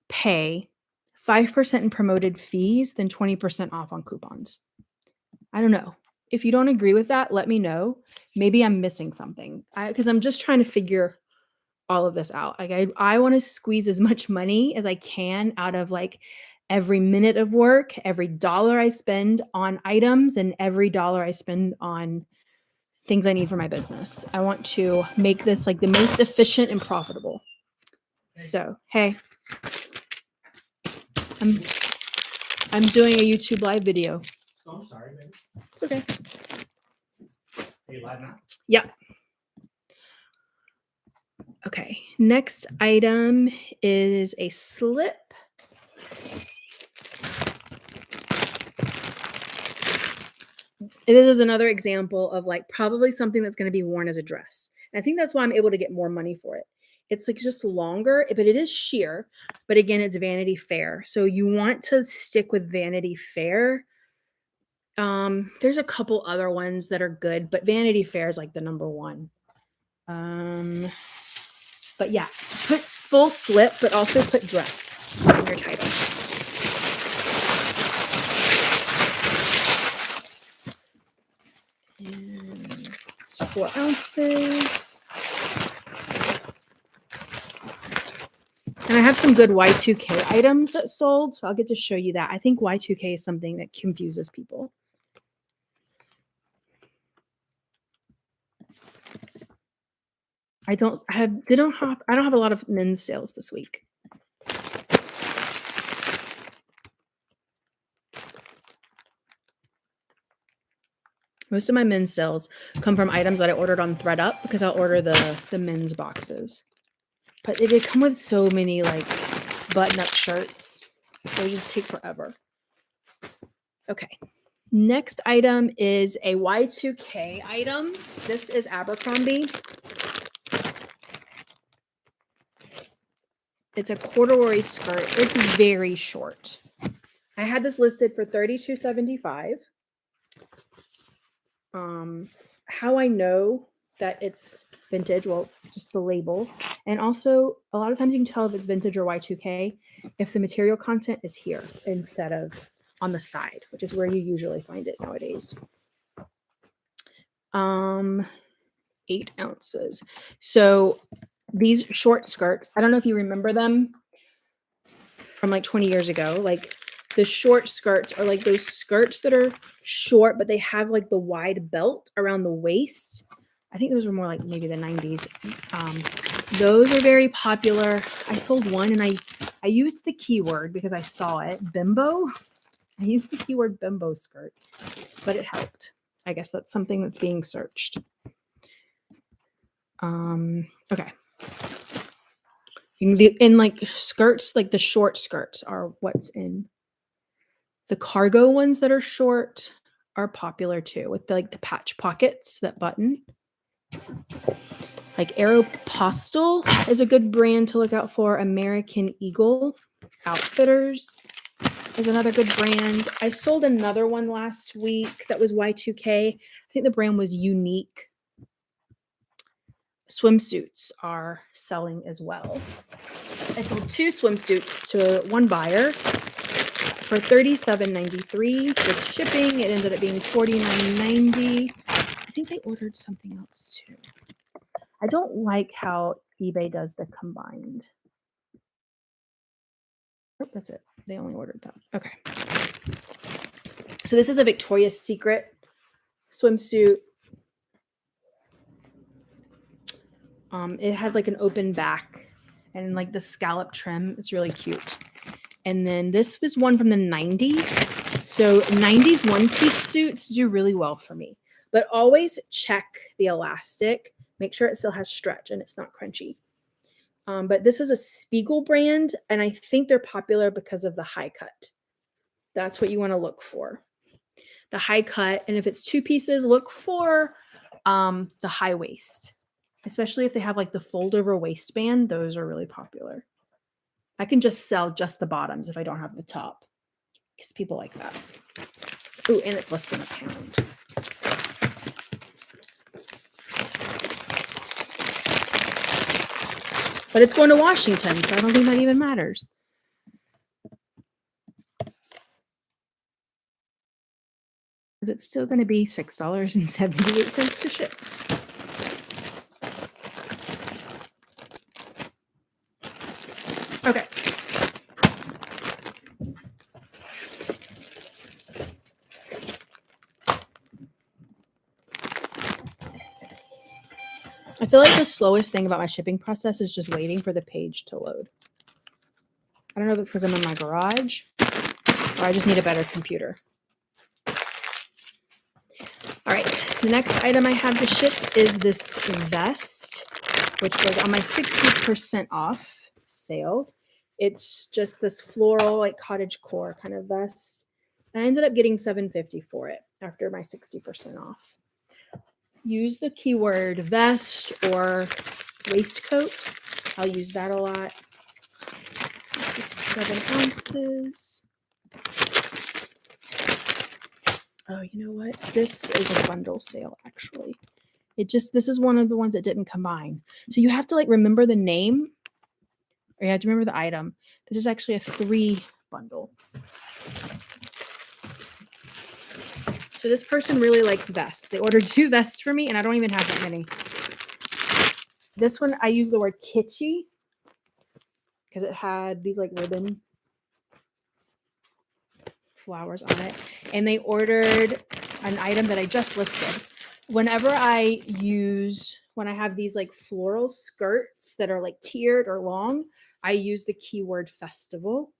pay 5% in promoted fees than 20% off on coupons. I don't know. If you don't agree with that, let me know. Maybe I'm missing something because I'm just trying to figure all of this out. Like I want to squeeze as much money as I can out of like every minute of work, every dollar I spend on items, and every dollar I spend on things I need for my business. I want to make this like the most efficient and profitable. So, hey, I'm doing a YouTube live video. Oh, I'm sorry, baby. It's okay. Are you live now? Yeah. Okay. Next item is a slip. This is another example of like probably something that's going to be worn as a dress. And I think that's why I'm able to get more money for it. It's like just longer, but it is sheer. But again, it's Vanity Fair. So you want to stick with Vanity Fair. There's a couple other ones that are good, but Vanity Fair is like the number one. But yeah, put full slip, but also put dress in your title. And it's 4 ounces. And I have some good Y2K items that sold, so I'll get to show you that. I think Y2K is something that confuses people. I don't have a lot of men's sales this week. Most of my men's sales come from items that I ordered on ThreadUp because I'll order the men's boxes. But they come with so many like button-up shirts. They just take forever. Okay. Next item is a Y2K item. This is Abercrombie. It's a corduroy skirt. It's very short. I had this listed for $32.75. How I know that it's vintage, well, just the label. And also, a lot of times you can tell if it's vintage or Y2K if the material content is here instead of on the side, which is where you usually find it nowadays. 8 ounces. So these short skirts, I don't know if you remember them from like 20 years ago. Like the short skirts are like those skirts that are short, but they have like the wide belt around the waist. I think those were more like maybe the 90s. Those are very popular. I sold one and I used the keyword because I saw it, bimbo. I used the keyword bimbo skirt, but it helped. I guess that's something that's being searched. Okay. In like skirts, like the short skirts are what's in. The cargo ones that are short are popular too, with the, like the patch pockets that button. Like Aeropostale is a good brand to look out for. American Eagle Outfitters is another good brand. I sold another one last week that was Y2K. I think the brand was Unique. Swimsuits are selling as well. I sold 2 swimsuits to one buyer for $37.93 with shipping. It ended up being $49.90. I think they ordered something else too. I don't like how eBay does the combined. Oh, that's it. They only ordered that. Okay. So this is a Victoria's Secret swimsuit. It had like an open back and like the scallop trim. It's really cute. And then this was one from the 90s. So 90s one-piece suits do really well for me. But always check the elastic. Make sure it still has stretch and it's not crunchy. But this is a Spiegel brand, and I think they're popular because of the high cut. That's what you want to look for. The high cut, and if it's 2 pieces, look for the high waist. Especially if they have like the fold over waistband, those are really popular. I can just sell just the bottoms if I don't have the top because people like that. Oh, and it's less than a pound. But it's going to Washington, so I don't think that even matters. But it's still going to be $6.78 to ship. Okay. I feel like the slowest thing about my shipping process is just waiting for the page to load. I don't know if it's because I'm in my garage or I just need a better computer. All right, the next item I have to ship is this vest, which was on my 60% off sale. It's just this floral, like cottage core kind of vest. I ended up getting $7.50 for it after my 60% off. Use the keyword vest or waistcoat. I'll use that a lot. This is 7 ounces. Oh, you know what? This is a bundle sale, actually. This is one of the ones that didn't combine. So you have to like remember the name or you have to remember the item. This is actually a 3 bundle. So this person really likes vests. They ordered 2 vests for me and I don't even have that many. This one, I use the word kitschy because it had these like ribbon flowers on it. And they ordered an item that I just listed. Whenever I have these like floral skirts that are like tiered or long, I use the keyword festival,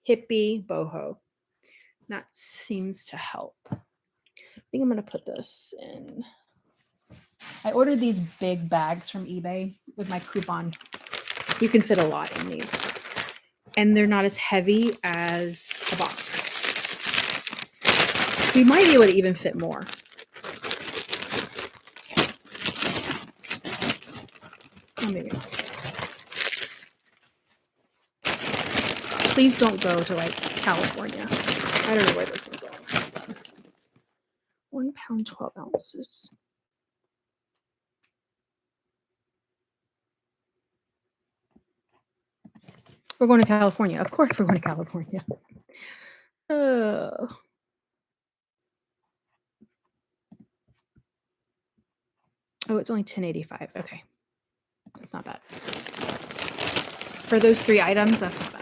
hippie, boho. That seems to help. I think I'm going to put this in. I ordered these big bags from eBay with my coupon. You can fit a lot in these. And they're not as heavy as a box. You might be able to even fit more. Oh, maybe. Please don't go to like California. I don't know where this is going. Let's see. 1 pound, 12 ounces. We're going to California. Of course we're going to California. Oh, it's only $10.85. Okay. That's not bad. For those 3 items, that's not bad.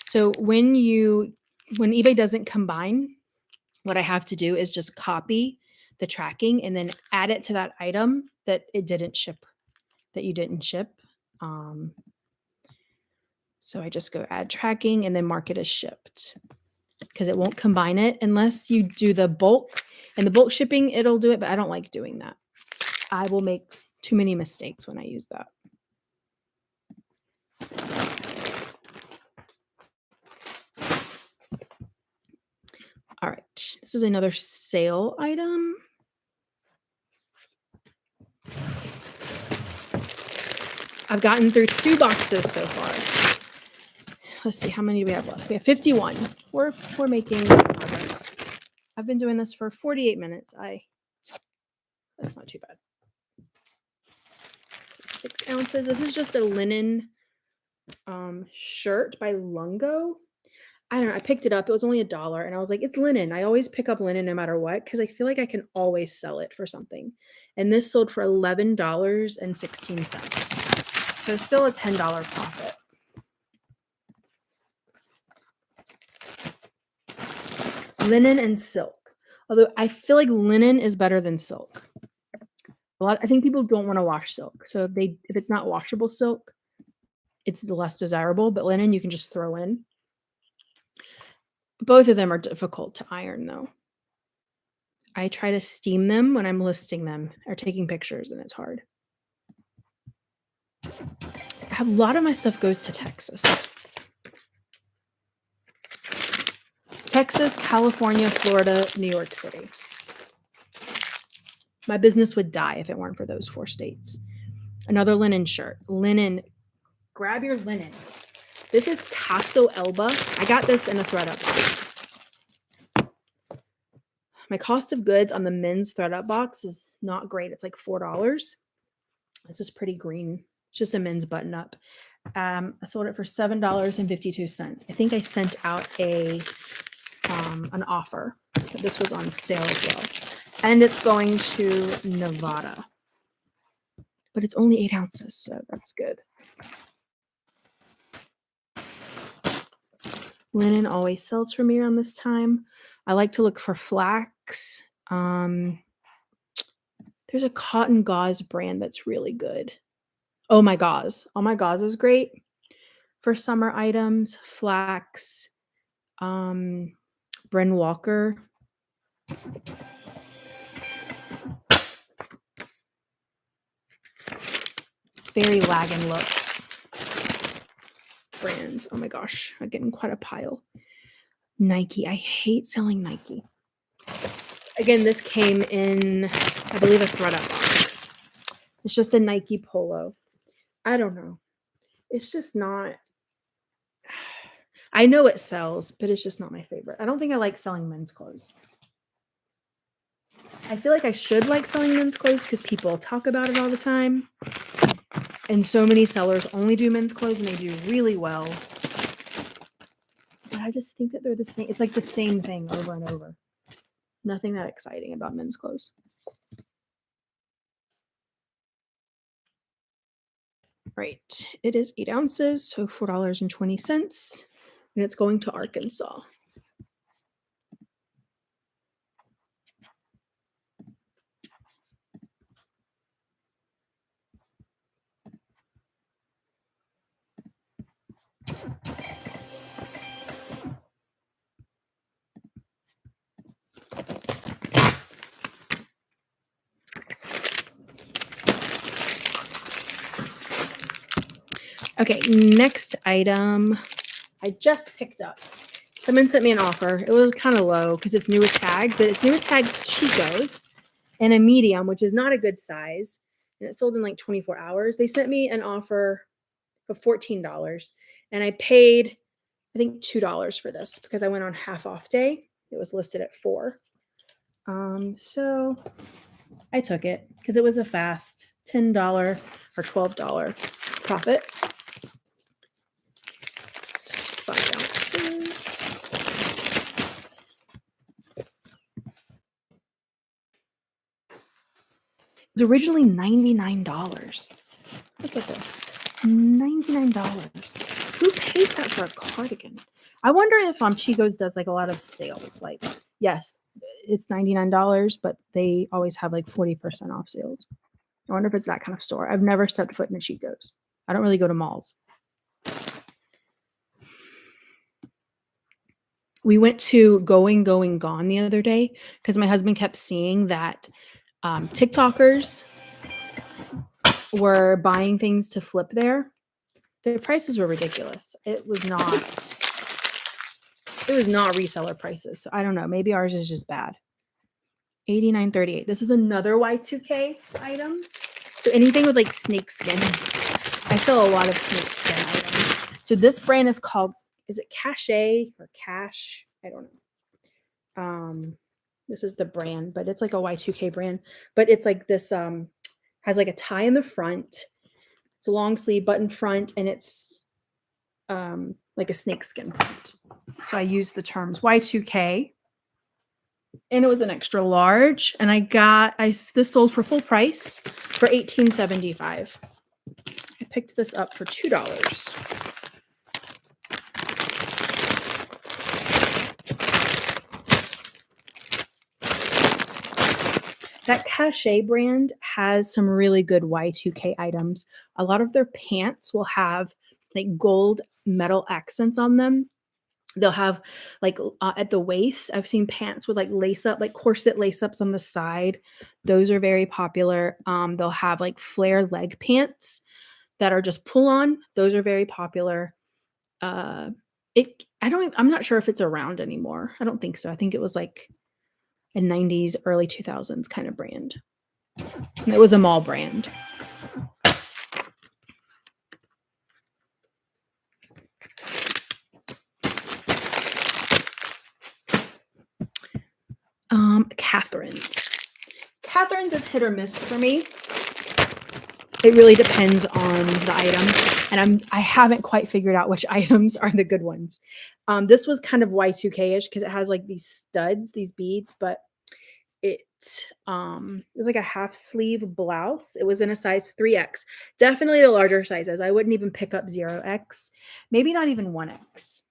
So when eBay doesn't combine, what I have to do is just copy the tracking and then add it to that item that you didn't ship. So I just go add tracking and then mark it as shipped because it won't combine it unless you do the bulk. And the bulk shipping, it'll do it, but I don't like doing that. I will make too many mistakes when I use that. All right, this is another sale item. I've gotten through 2 boxes so far. Let's see, how many do we have left? We have 51. We're making progress. I've been doing this for 48 minutes. That's not too bad. 6 ounces. This is just a linen shirt by Lungo. I don't know. I picked it up. It was only $1, and I was like, it's linen. I always pick up linen no matter what because I feel like I can always sell it for something. And this sold for $11.16. So still a $10 profit. Linen and silk. Although I feel like linen is better than silk. I think people don't want to wash silk. So if it's not washable silk, it's the less desirable, but linen you can just throw in. Both of them are difficult to iron though. I try to steam them when I'm listing them or taking pictures, and it's hard. A lot of my stuff goes to Texas. Texas, California, Florida, New York City. My business would die if it weren't for those 4 states. Another linen shirt. Linen. Grab your linen. This is Tasso Elba. I got this in a thread-up box. My cost of goods on the men's thread-up box is not great. It's like $4. This is pretty green. It's just a men's button-up. I sold it for $7.52. I think I sent out an offer. This was on sale as well. And it's going to Nevada. But it's only 8 ounces, so that's good. Linen always sells for me around this time. I like to look for flax. There's a cotton gauze brand that's really good. Oh My Gauze. Oh My Gauze is great for summer items. Flax. Bren Walker. Very Lag and Look brands. Oh my gosh, I'm getting quite a pile. Nike. I hate selling Nike. Again, this came in, I believe, a thread-up box. It's just a Nike polo. I don't know. It's just not. I know it sells, but it's just not my favorite. I don't think I like selling men's clothes. I feel like I should like selling men's clothes because people talk about it all the time. And so many sellers only do men's clothes and they do really well. But I just think that they're the same. It's like the same thing over and over. Nothing that exciting about men's clothes. Right. It is 8 ounces, so $4.20. And it's going to Arkansas. Okay, next item I just picked up. Someone sent me an offer. It was kind of low because it's new with tags, but it's new with tags Chicos and a medium, which is not a good size. And it sold in like 24 hours. They sent me an offer of $14 and I paid, I think, $2 for this because I went on half off day. It was listed at $4. So I took it because it was a fast $10 or $12 profit. 5 ounces. It was originally $99. Look at this. $99. Who pays that for a cardigan? I wonder if Chico's does like a lot of sales. Like, yes, it's $99, but they always have like 40% off sales. I wonder if it's that kind of store. I've never stepped foot in a Chico's. I don't really go to malls. We went to Going Gone the other day because my husband kept seeing that TikTokers were buying things to flip there, the prices were ridiculous. It was not reseller prices. So I don't know. Maybe ours is just bad. $89.38. This is another Y2K item. So anything with like snake skin. I sell a lot of snake skin items. So this brand is called, is it Cache or Cash? I don't know. This is the brand, but it's like a Y2K brand. But it's like this has like a tie in the front. It's a long sleeve button front, and it's like a snakeskin print. So I used the terms Y2K, and it was an extra large, and this sold for full price for $18.75. I picked this up for $2. That Cache brand has some really good Y2K items. A lot of their pants will have like gold metal accents on them. They'll have like at the waist, I've seen pants with like lace up, like corset lace ups on the side. Those are very popular. They'll have like flare leg pants that are just pull on. Those are very popular. I'm not sure if it's around anymore. I don't think so. I think it was like a 90s, early 2000s kind of brand. And it was a mall brand. Catherine's is hit or miss for me. It really depends on the item, and I haven't quite figured out which items are the good ones. This was kind of Y2K-ish because it has like these studs, these beads, but it was like a half sleeve blouse. It was in a size 3X. Definitely the larger sizes. I wouldn't even pick up 0X, maybe not even 1X.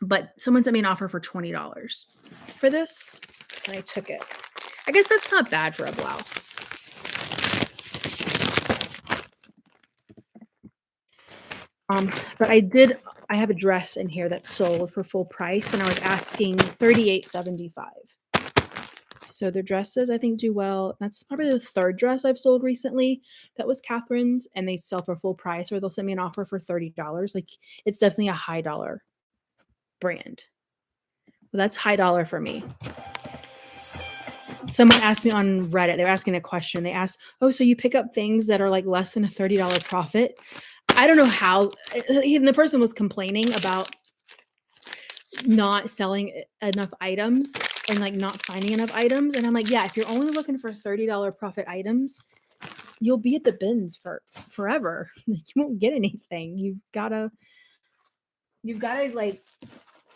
But someone sent me an offer for $20 for this, and I took it. I guess that's not bad for a blouse. But I have a dress in here that's sold for full price, and I was asking $38.75. So the dresses I think do well. That's probably the third dress I've sold recently that was Catherine's, and they sell for full price, or they'll send me an offer for $30. Like, it's definitely a high dollar brand. Well, that's high dollar for me. Someone asked me on Reddit, they were asking a question. They asked, oh, so you pick up things that are like less than a $30 profit? I don't know how. And the person was complaining about not selling enough items and like not finding enough items. And I'm like, yeah, if you're only looking for $30 profit items, you'll be at the bins for forever. You won't get anything. You've gotta like,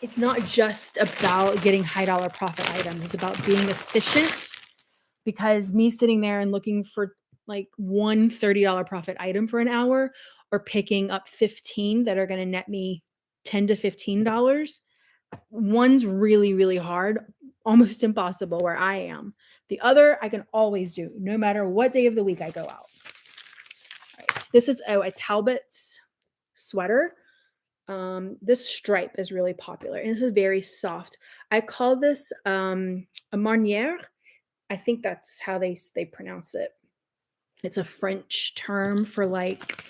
it's not just about getting high dollar profit items. It's about being efficient, because me sitting there and looking for like one $30 profit item for an hour, or picking up 15 that are going to net me $10 to $15, one's really, really hard, almost impossible where I am. The other I can always do, no matter what day of the week I go out. All right. This is a Talbot's sweater. This stripe is really popular, and this is very soft. I call this a marnière. I think that's how they pronounce it. It's a French term for like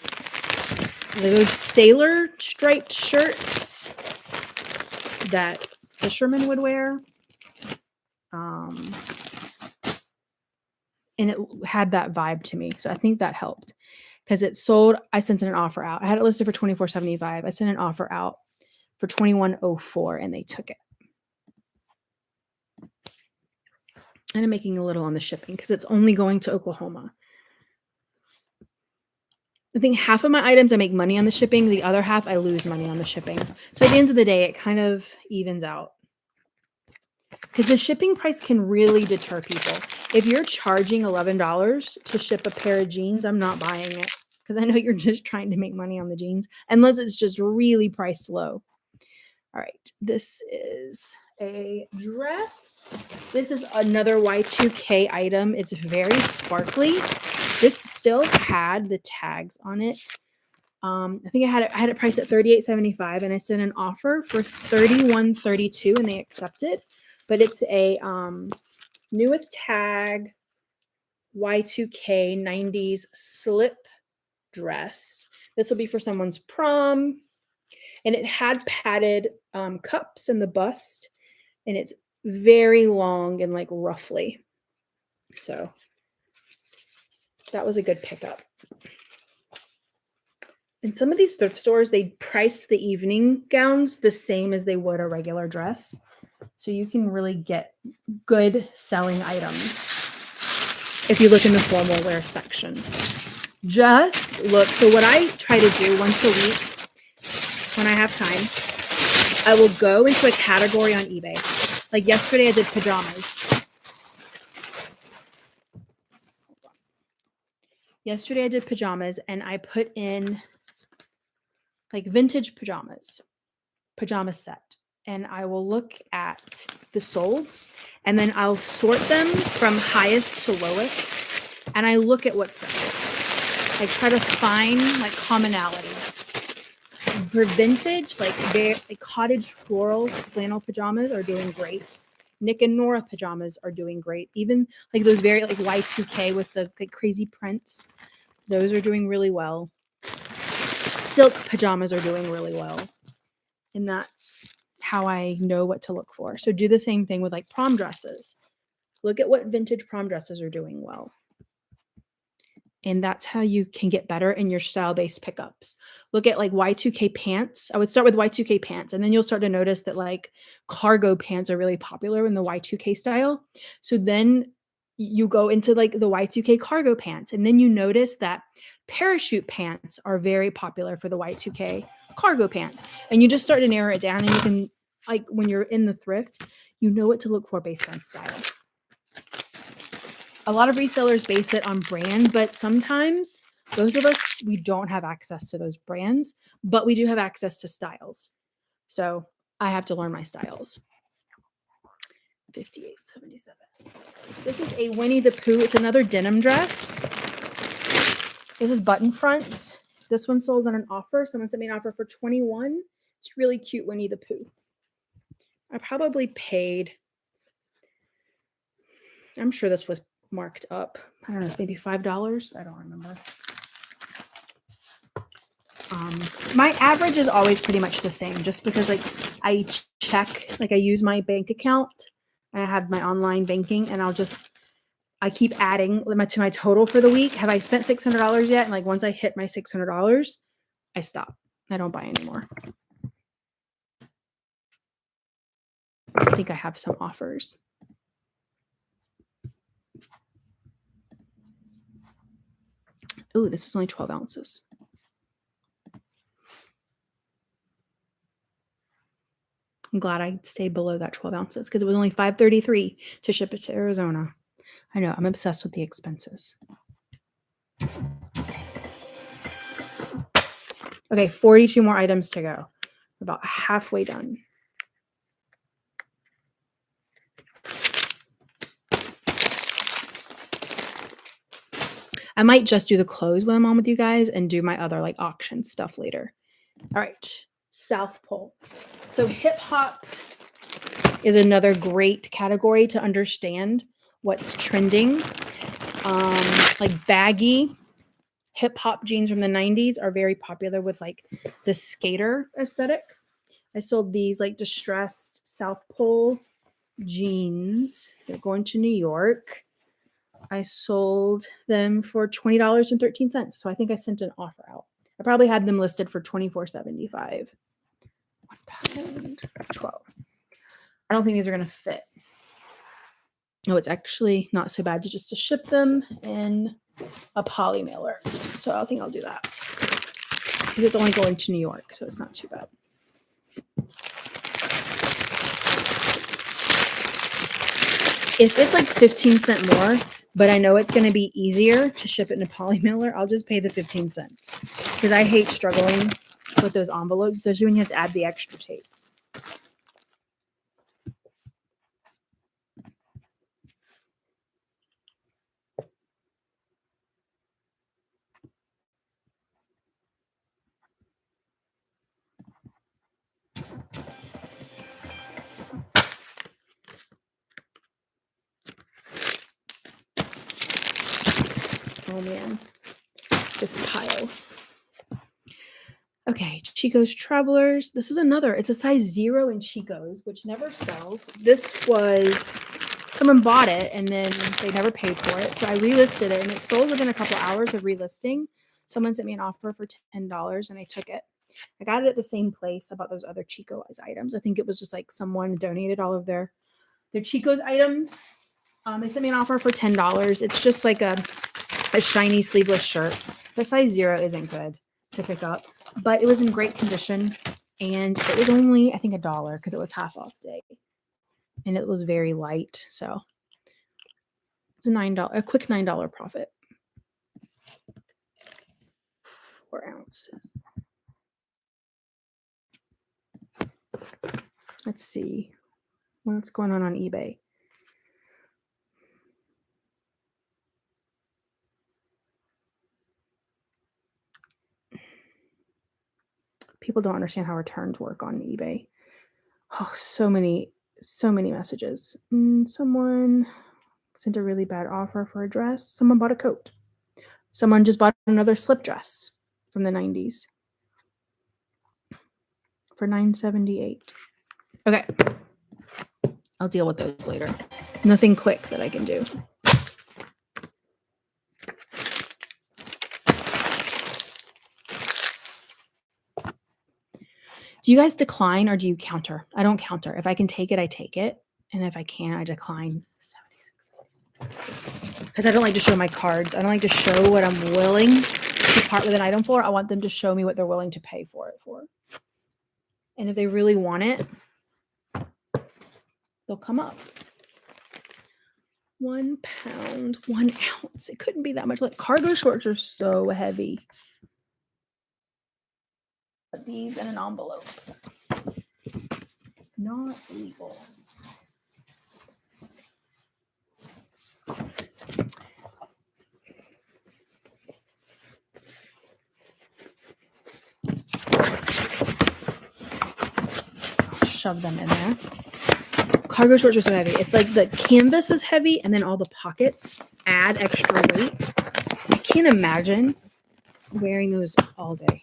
those sailor striped shirts that fishermen would wear. And it had that vibe to me. So I think that helped, because it sold. I sent an offer out. I had it listed for $24.75. I sent an offer out for $21.04, and they took it. And I'm making a little on the shipping because it's only going to Oklahoma. I think half of my items I make money on the shipping. The other half I lose money on the shipping. So at the end of the day, it kind of evens out. Because the shipping price can really deter people. If you're charging $11 to ship a pair of jeans, I'm not buying it. Because I know you're just trying to make money on the jeans. Unless it's just really priced low. All right. This is a dress. This is another Y2K item. It's very sparkly. This still had the tags on it. I think I had it priced at $38.75, and I sent an offer for $31.32, and they accepted. But it's a new with tag Y2K 90s slip dress. This will be for someone's prom. And it had padded cups in the bust. And it's very long and like ruffly. So that was a good pickup. In some of these thrift stores, they price the evening gowns the same as they would a regular dress. So you can really get good selling items if you look in the formal wear section. Just look. So what I try to do once a week when I have time, I will go into a category on eBay. Like yesterday I did pajamas. Yesterday I did pajamas and I put in like vintage pajamas, pajama set. And I will look at the solds and then I'll sort them from highest to lowest. And I look at what sells. I try to find like commonality. For vintage, like cottage floral flannel pajamas are doing great. Nick and Nora pajamas are doing great. Even like those very like Y2K with the crazy prints, those are doing really well. Silk pajamas are doing really well. And that's how I know what to look for. So do the same thing with like prom dresses. Look at what vintage prom dresses are doing well. And that's how you can get better in your style-based pickups. Look at like Y2K pants. I would start with Y2K pants, and then you'll start to notice that like cargo pants are really popular in the Y2K style. So then you go into like the Y2K cargo pants, and then you notice that parachute pants are very popular for the Y2K cargo pants. And you just start to narrow it down, and you can, like when you're in the thrift, you know what to look for based on style. A lot of resellers base it on brand, but sometimes those of us, we don't have access to those brands, but we do have access to styles. So I have to learn my styles. 58.77. This is a Winnie the Pooh. It's another denim dress. This is button front. This one sold on an offer. Someone sent me an offer for $21. It's really cute Winnie the Pooh. I probably paid, I'm sure this was marked up. I don't know, maybe $5. I don't remember. My average is always pretty much the same, just because like I check, like I use my bank account. I have my online banking, and I keep adding to my total for the week. Have I spent $600 yet? And like once I hit my $600, I stop. I don't buy anymore. I think I have some offers. Oh, this is only 12 ounces. I'm glad I stayed below that 12 ounces because it was only $5.33 to ship it to Arizona. I know, I'm obsessed with the expenses. Okay, 42 more items to go. About halfway done. I might just do the clothes when I'm on with you guys and do my other like auction stuff later. All right, South Pole. So hip hop is another great category to understand what's trending. Like baggy hip hop jeans from the 90s are very popular with like the skater aesthetic. I sold these like distressed South Pole jeans. They're going to New York. I sold them for $20.13. So I think I sent an offer out. I probably had them listed for $24.75. 1 pound, 12. I don't think these are going to fit. No, it's actually not so bad just to ship them in a poly mailer. So I think I'll do that. Because it's only going to New York, so it's not too bad. If it's like 15 cents more, but I know it's going to be easier to ship it in a poly mailer, I'll just pay the 15 cents. Because I hate struggling with those envelopes, especially when you have to add the extra tape. Oh man, this pile. Okay, Chico's Travelers. This is another. It's a size 0 in Chico's, which never sells. This was someone bought it and then they never paid for it. So I relisted it and it sold within a couple hours of relisting. Someone sent me an offer for $10 and I took it. I got it at the same place I bought those other Chico's items. I think it was just like someone donated all of their Chico's items. They sent me an offer for $10. It's just like a shiny sleeveless shirt. The size 0 isn't good to pick up, but it was in great condition and it was only, I think, $1 because it was half off day and it was very light. So it's a quick $9 profit. 4 ounces. Let's see what's going on eBay. People don't understand how returns work on eBay. Oh, so many messages. Someone sent a really bad offer for a dress. Someone bought a coat. Someone just bought another slip dress from the 90s for $9.78. Okay. I'll deal with those later. Nothing quick that I can do. Do you guys decline or do you counter? I don't counter. If I can take it, I take it. And if I can't, I decline. Because I don't like to show my cards. I don't like to show what I'm willing to part with an item for. I want them to show me what they're willing to pay for it for. And if they really want it, they'll come up. 1 pound, 1 ounce. It couldn't be that much. Like cargo shorts are so heavy. Put these in an envelope. Not legal. Shove them in there. Cargo shorts are so heavy. It's like the canvas is heavy and then all the pockets add extra weight. I can't imagine wearing those all day.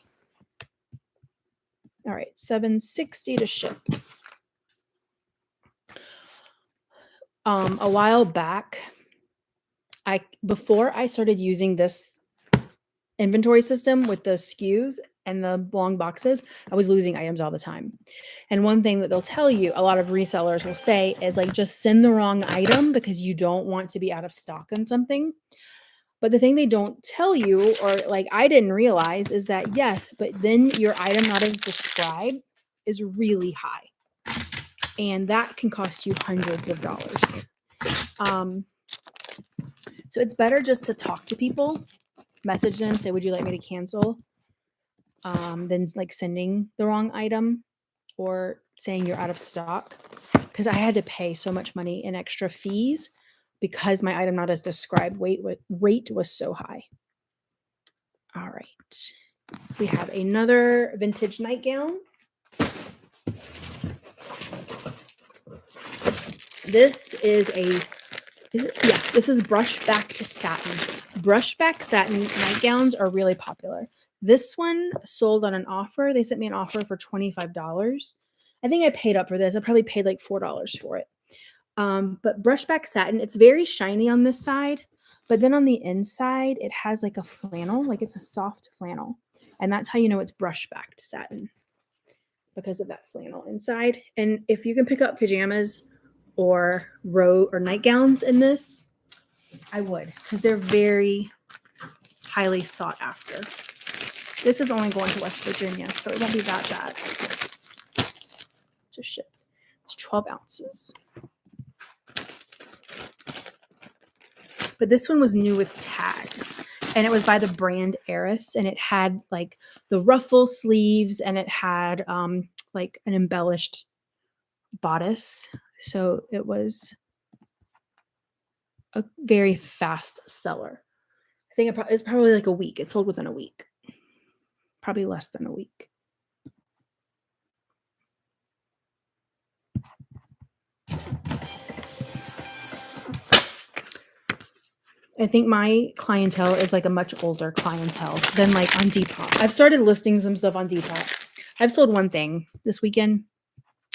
All right, $7.60 to ship. A while back, before I started using this inventory system with the SKUs and the long boxes, I was losing items all the time. And one thing that they'll tell you, a lot of resellers will say, is like, just send the wrong item because you don't want to be out of stock on something. But the thing they don't tell you, or like I didn't realize, is that yes, but then your item not as described is really high. And that can cost you hundreds of dollars. So it's better just to talk to people, message them, say, would you like me to cancel? Than like sending the wrong item or saying you're out of stock. Because I had to pay so much money in extra fees because my item not as described rate was so high. All right. We have another vintage nightgown. This is this is brushback to satin. Brushback satin nightgowns are really popular. This one sold on an offer. They sent me an offer for $25. I think I paid up for this. I probably paid like $4 for it. But brushback satin, it's very shiny on this side, but then on the inside, it has like a flannel, like it's a soft flannel. And that's how you know it's brushback satin, because of that flannel inside. And if you can pick up pajamas or nightgowns in this, I would, because they're very highly sought after. This is only going to West Virginia, so it won't be that bad to ship. It's 12 ounces. But this one was new with tags, and it was by the brand Eris, and it had like the ruffle sleeves, and it had like an embellished bodice. So it was a very fast seller. I think it's probably like a week. It sold within a week. Probably less than a week. I think my clientele is like a much older clientele than like on Depop. I've started listing some stuff on Depop. I've sold one thing this weekend.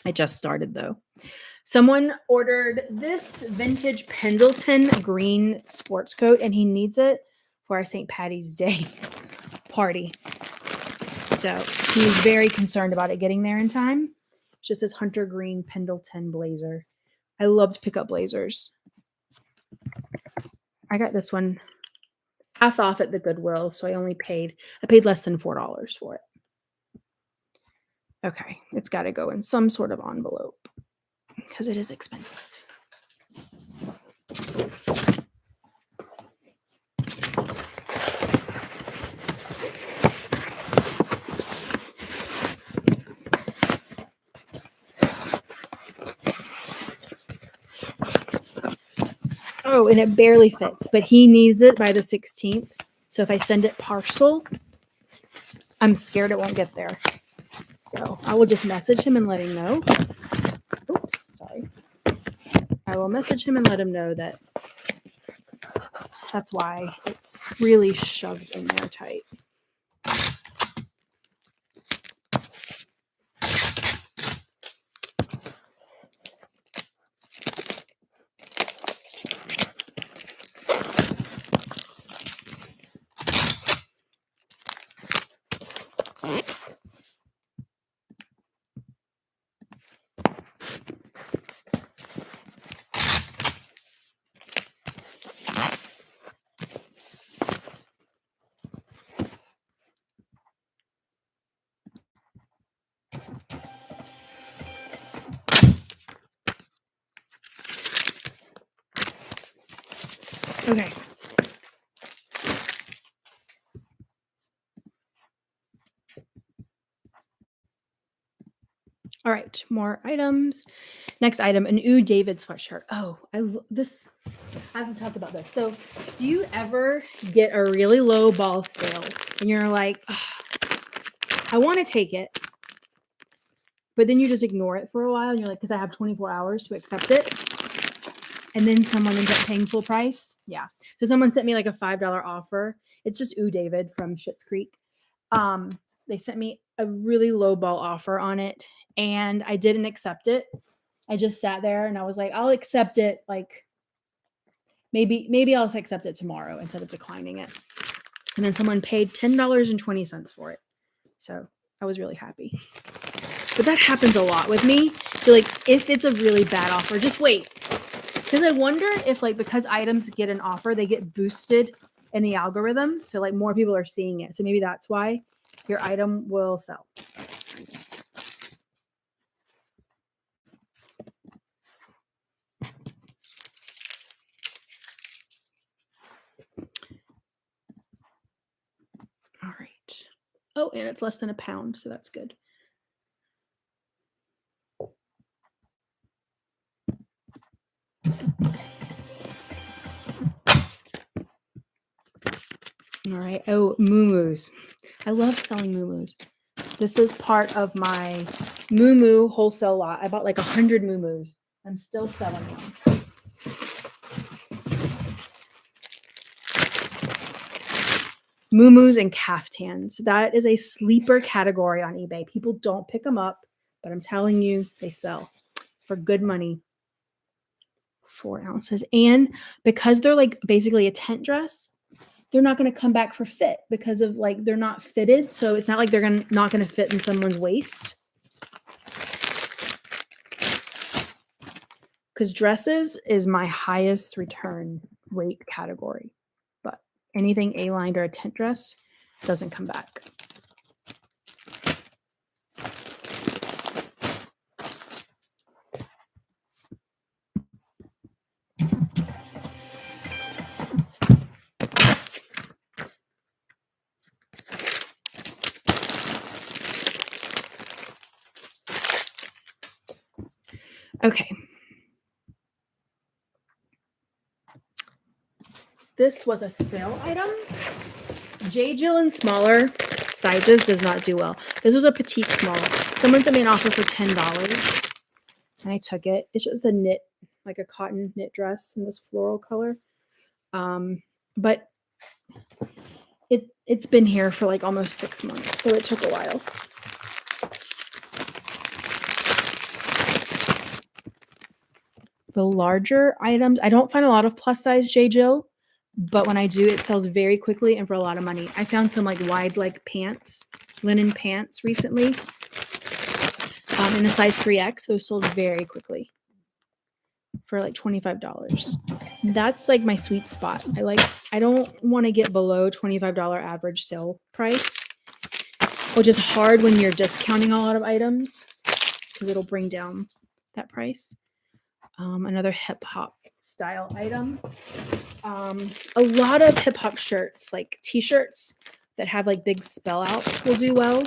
I just started though. Someone ordered this vintage Pendleton green sports coat and he needs it for our St. Patty's Day party. So he's very concerned about it getting there in time. It's just this hunter green Pendleton blazer. I love to pick up blazers. I got this one half off at the Goodwill, so I paid less than $4 for it. Okay, it's got to go in some sort of envelope because it is expensive. Oh, and it barely fits, but he needs it by the 16th. So if I send it parcel, I'm scared it won't get there. So I will just message him and let him know. Oops, sorry. I will message him and let him know that that's why it's really shoved in there tight. Okay. All right, more items. Next item, an Ooh David sweatshirt. Oh, I have to talk about this. So, do you ever get a really low ball sale and you're like, I want to take it, but then you just ignore it for a while and you're like, because I have 24 hours to accept it. And then someone ends up paying full price. Yeah. So someone sent me like a $5 offer. It's just Ooh David from Schitt's Creek. They sent me a really low ball offer on it and I didn't accept it. I just sat there and I was like, I'll accept it. Like maybe I'll accept it tomorrow instead of declining it. And then someone paid $10.20 for it. So I was really happy. But that happens a lot with me. So like if it's a really bad offer, just wait. Because I wonder if like because items get an offer, they get boosted in the algorithm. So like more people are seeing it. So maybe that's why your item will sell. All right. Oh, and it's less than a pound, so that's good. All right. Oh, moo-moos. I love selling moo-moos. This is part of my moo-moo wholesale lot. I bought like 100 moo-moos. I'm still selling them. Moo-moos and caftans. That is a sleeper category on eBay. People don't pick them up, but I'm telling you, they sell for good money. 4 ounces. And because they're like basically a tent dress, they're not going to come back for fit because of like they're not fitted. So it's not like they're not going to fit in someone's waist. Because dresses is my highest return rate category. But anything A-lined or a tent dress doesn't come back. Okay. This was a sale item. J. Jill in smaller sizes does not do well. This was a petite small. Someone sent me an offer for $10 and I took it. It's just a knit, like a cotton knit dress in this floral color. but it's been here for like almost 6 months, so it took a while. The larger items, I don't find a lot of plus size J. Jill, but when I do, it sells very quickly and for a lot of money. I found some like wide leg pants, linen pants recently, in a size 3X. Those sold very quickly for like $25. That's like my sweet spot. I don't want to get below $25 average sale price, which is hard when you're discounting a lot of items because it'll bring down that price. Another hip hop style item. A lot of hip hop shirts, like t-shirts that have like big spell outs, will do well.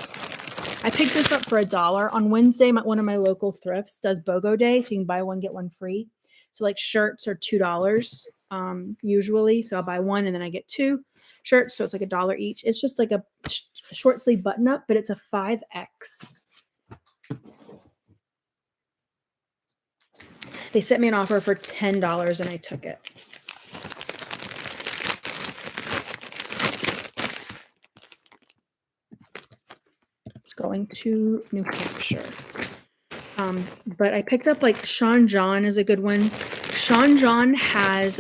I picked this up for $1 on Wednesday. One of my local thrifts does BOGO day, so you can buy one get one free. So like shirts are $2 usually. So I'll buy one and then I get 2 shirts, so it's like $1 each. It's just like a short sleeve button up, but it's a 5X. They sent me an offer for $10 and I took it. It's going to New Hampshire. But I picked up like Sean John is a good one. Sean John has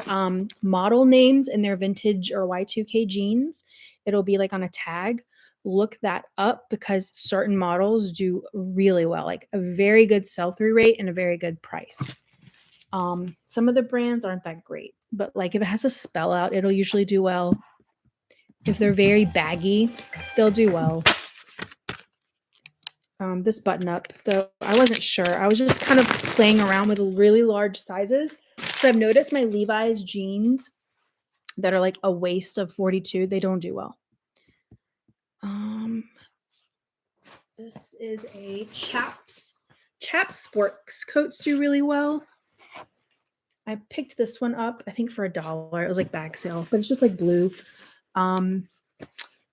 model names in their vintage or Y2K jeans. It'll be like on a tag. Look that up because certain models do really well, like a very good sell-through rate and a very good price. Some of the brands aren't that great, but like if it has a spell out, it'll usually do well. If they're very baggy, they'll do well. This button up, though, I wasn't sure. I was just kind of playing around with really large sizes. So I've noticed my Levi's jeans that are like a waist of 42, they don't do well. This is a Chaps sports coats do really well. I picked this one up, I think for $1. It was like bag sale, but it's just like blue.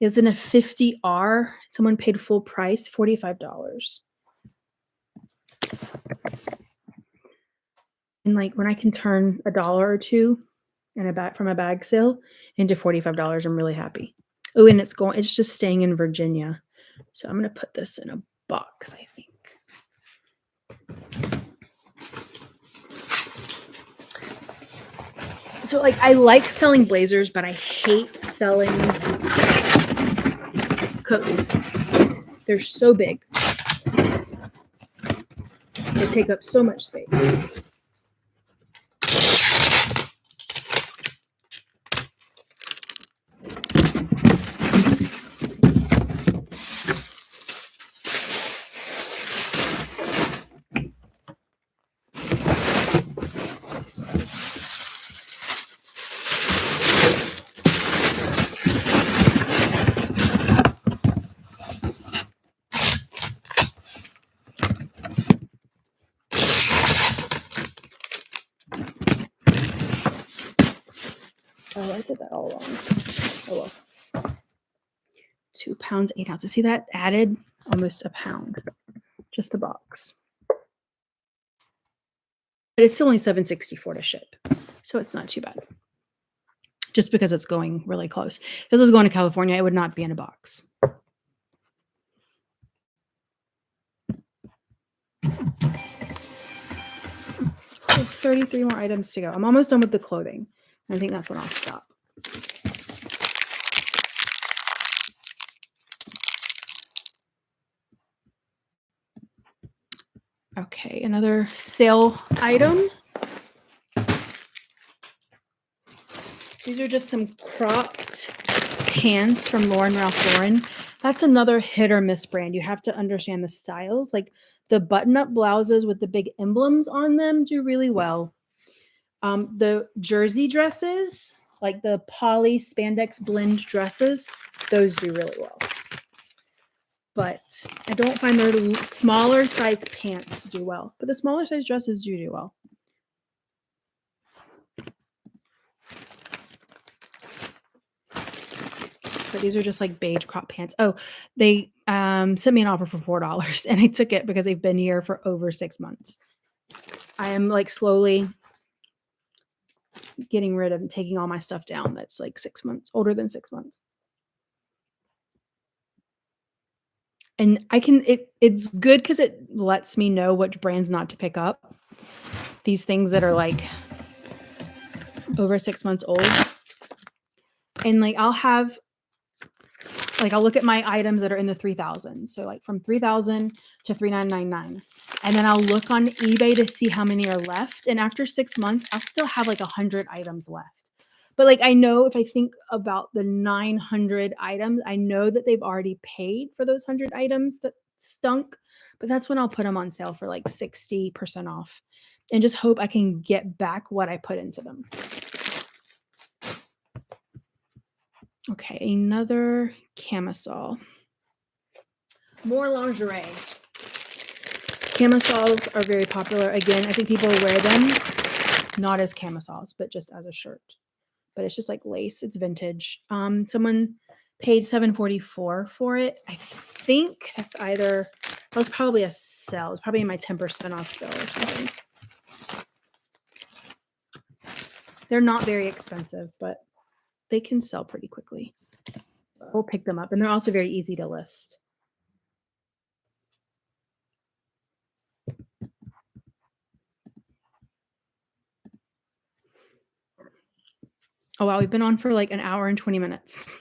It's in a 50R. Someone paid full price, $45. And like when I can turn $1 or $2 in a bag from a bag sale into $45, I'm really happy. Oh, and it's just staying in Virginia. So I'm gonna put this in a box, I think. So like I like selling blazers, but I hate selling coats. They're so big. They take up so much space. Oh, I did that all wrong. Oh well. 2 pounds, 8 ounces. See that added almost a pound. Just the box. But it's still only $7.64 to ship. So it's not too bad. Just because it's going really close. If this was going to California, it would not be in a box. 33 more items to go. I'm almost done with the clothing. I think that's when I'll stop. Okay, another sale item. These are just some cropped pants from Ralph Lauren. That's another hit or miss brand. You have to understand the styles. Like the button-up blouses with the big emblems on them do really well. The jersey dresses, like the poly spandex blend dresses, those do really well. But I don't find the smaller size pants do well. But the smaller size dresses do well. But these are just like beige crop pants. Oh, they sent me an offer for $4 and I took it because they've been here for over 6 months. I am like slowly getting rid of and taking all my stuff down that's like 6 months, older than 6 months. And it's good because it lets me know which brands not to pick up. These things that are like over 6 months old. And like I'll look at my items that are in the 3,000. So like from 3,000 to 3,999. And then I'll look on eBay to see how many are left. And after 6 months, I'll still have like 100 items left. But like I know if I think about the 900 items, I know that they've already paid for those 100 items that stunk. But that's when I'll put them on sale for like 60% off and just hope I can get back what I put into them. Okay, another camisole. More lingerie. Camisoles are very popular. Again, I think people wear them not as camisoles, but just as a shirt. But it's just like lace. It's vintage. Someone paid $744 for it. I think that was probably a sale. It was probably in my 10% off sale or something. They're not very expensive, but they can sell pretty quickly. We'll pick them up, and they're also very easy to list. Oh wow, we've been on for like an hour and 20 minutes.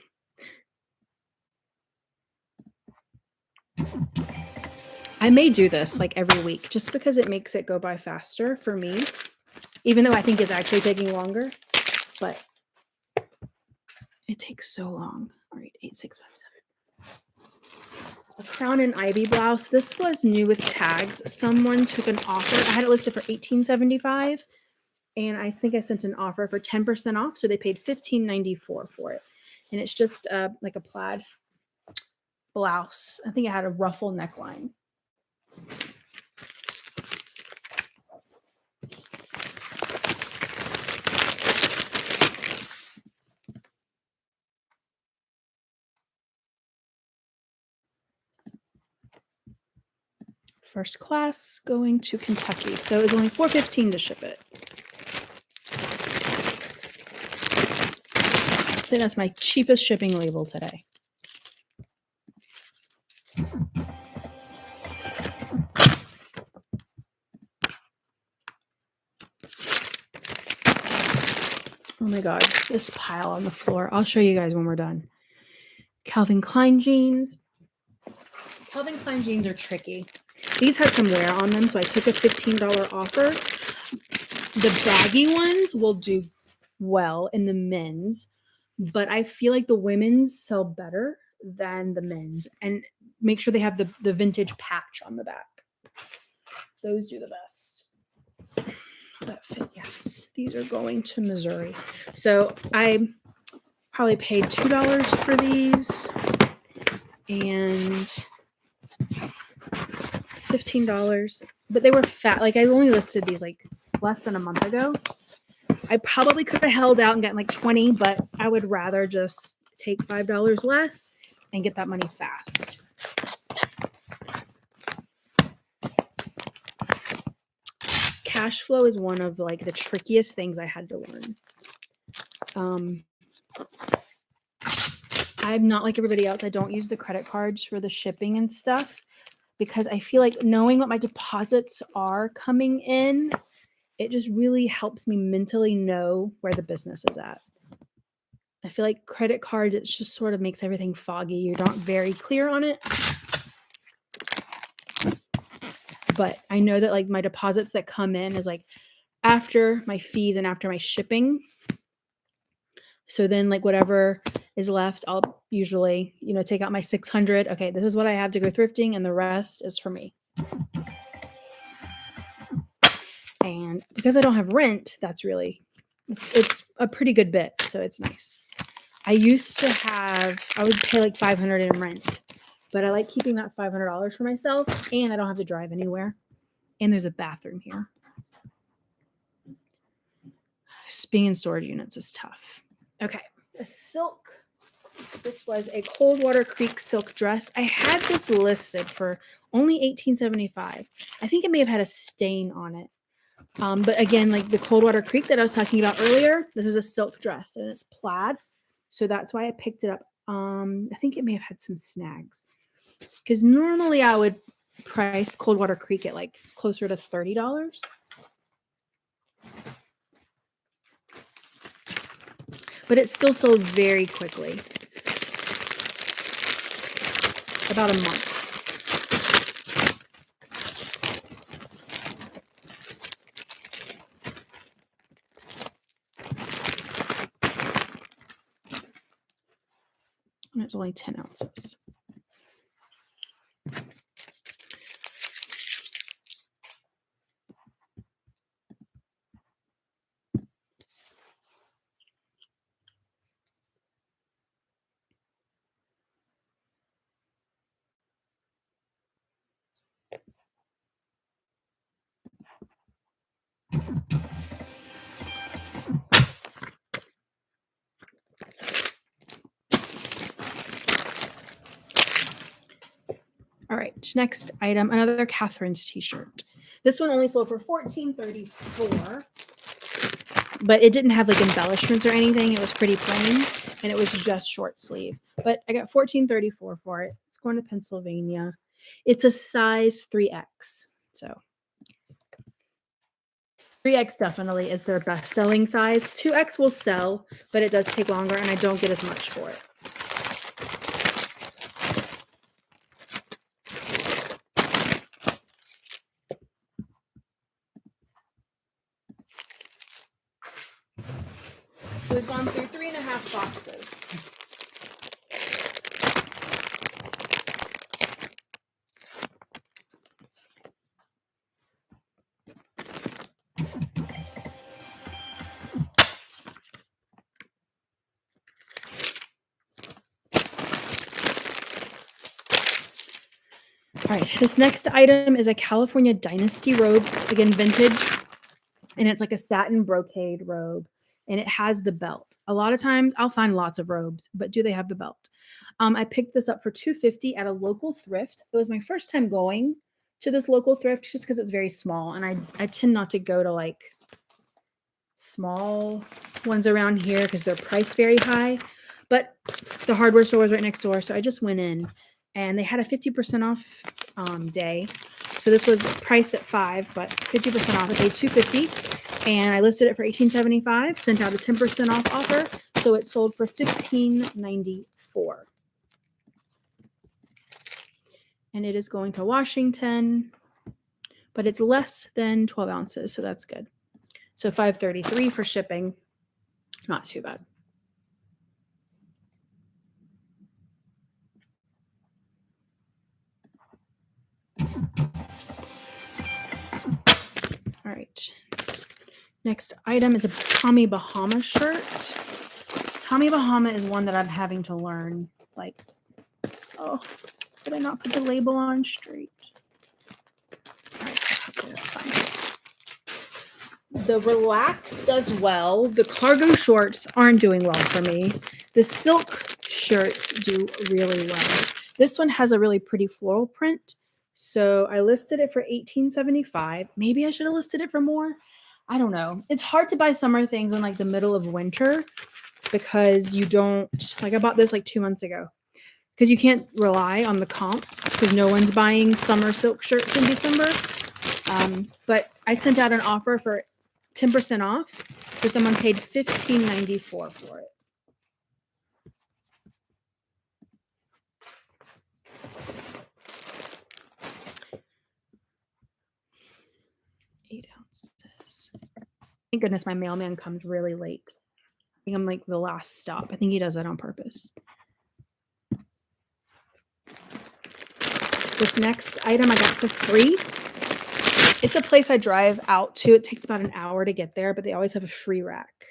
I may do this like every week just because it makes it go by faster for me, even though I think it's actually taking longer, but it takes so long. All right, 8657. A crown and ivy blouse. This was new with tags. Someone took an offer. I had it listed for $18.75, and I think I sent an offer for 10% off, so they paid $15.94 for it. And it's just like a plaid blouse. I think it had a ruffle neckline. First class going to Kentucky. So it was only $4.15 to ship it. I think that's my cheapest shipping label today. Oh my God, this pile on the floor. I'll show you guys when we're done. Calvin Klein jeans. Calvin Klein jeans are tricky. These had some wear on them, so I took a $15 offer. The baggy ones will do well in the men's, but I feel like the women's sell better than the men's. And make sure they have the vintage patch on the back. Those do the best. That fit, yes. These are going to Missouri. So I probably paid $2 for these and $15. But they were fat. Like I only listed these like less than a month ago. I probably could have held out and gotten like 20, but I would rather just take $5 less and get that money fast. Cash flow is one of like the trickiest things I had to learn. I'm not like everybody else. I don't use the credit cards for the shipping and stuff because I feel like knowing what my deposits are coming in, it just really helps me mentally know where the business is at. I feel like credit cards, it just sort of makes everything foggy. You're not very clear on it. But I know that like my deposits that come in is like after my fees and after my shipping. So then like whatever is left, I'll usually, take out my 600. Okay, this is what I have to go thrifting and the rest is for me. And because I don't have rent, that's really, it's a pretty good bit. So it's nice. I would pay like $500 in rent, but I like keeping that $500 for myself and I don't have to drive anywhere. And there's a bathroom here. Being in storage units is tough. Okay, a silk. This was a Coldwater Creek silk dress. I had this listed for only $18.75. I think it may have had a stain on it, But again, like the Coldwater Creek that I was talking about earlier, this is a silk dress and it's plaid. So that's why I picked it up. I think it may have had some snags because normally I would price Coldwater Creek at like closer to $30. But it still sold very quickly. About a month. And it's only 10 ounces. All right, next item, another Catherine's t-shirt. This one only sold for $14.34, but it didn't have like embellishments or anything. It was pretty plain, and it was just short sleeve. But I got $14.34 for it. It's going to Pennsylvania. It's a size 3X, so 3X definitely is their best-selling size. 2X will sell, but it does take longer, and I don't get as much for it. So we've gone through 3.5 boxes. All right, this next item is a California Dynasty robe, again, vintage, and it's like a satin brocade robe, and it has the belt. A lot of times I'll find lots of robes, but do they have the belt? I picked this up for $2.50 at a local thrift. It was my first time going to this local thrift just because it's very small, and I tend not to go to like small ones around here because they're priced very high, but the hardware store was right next door, so I just went in and they had a 50% off day. So this was priced at $5, but 50% off. I paid $2.50 and I listed it for $18.75, sent out a 10% off offer, so it sold for $15.94. And it is going to Washington, but it's less than 12 ounces, so that's good. So $5.33 for shipping, not too bad. All right. Next item is a Tommy Bahama shirt. Tommy Bahama is one that I'm having to learn. Like, oh, did I not put the label on straight? All right, okay, that's fine. The Relax does well. The cargo shorts aren't doing well for me. The silk shirts do really well. This one has a really pretty floral print. So I listed it for $18.75. Maybe I should have listed it for more. I don't know. It's hard to buy summer things in like the middle of winter because you don't, like I bought this like 2 months ago because you can't rely on the comps because no one's buying summer silk shirts in December. But I sent out an offer for 10% off, so someone paid $15.94 for it. Eight ounces. Thank goodness my mailman comes really late. I think I'm like the last stop. I think he does that on purpose. This next item I got for free. It's a place I drive out to. It takes about an hour to get there, but they always have a free rack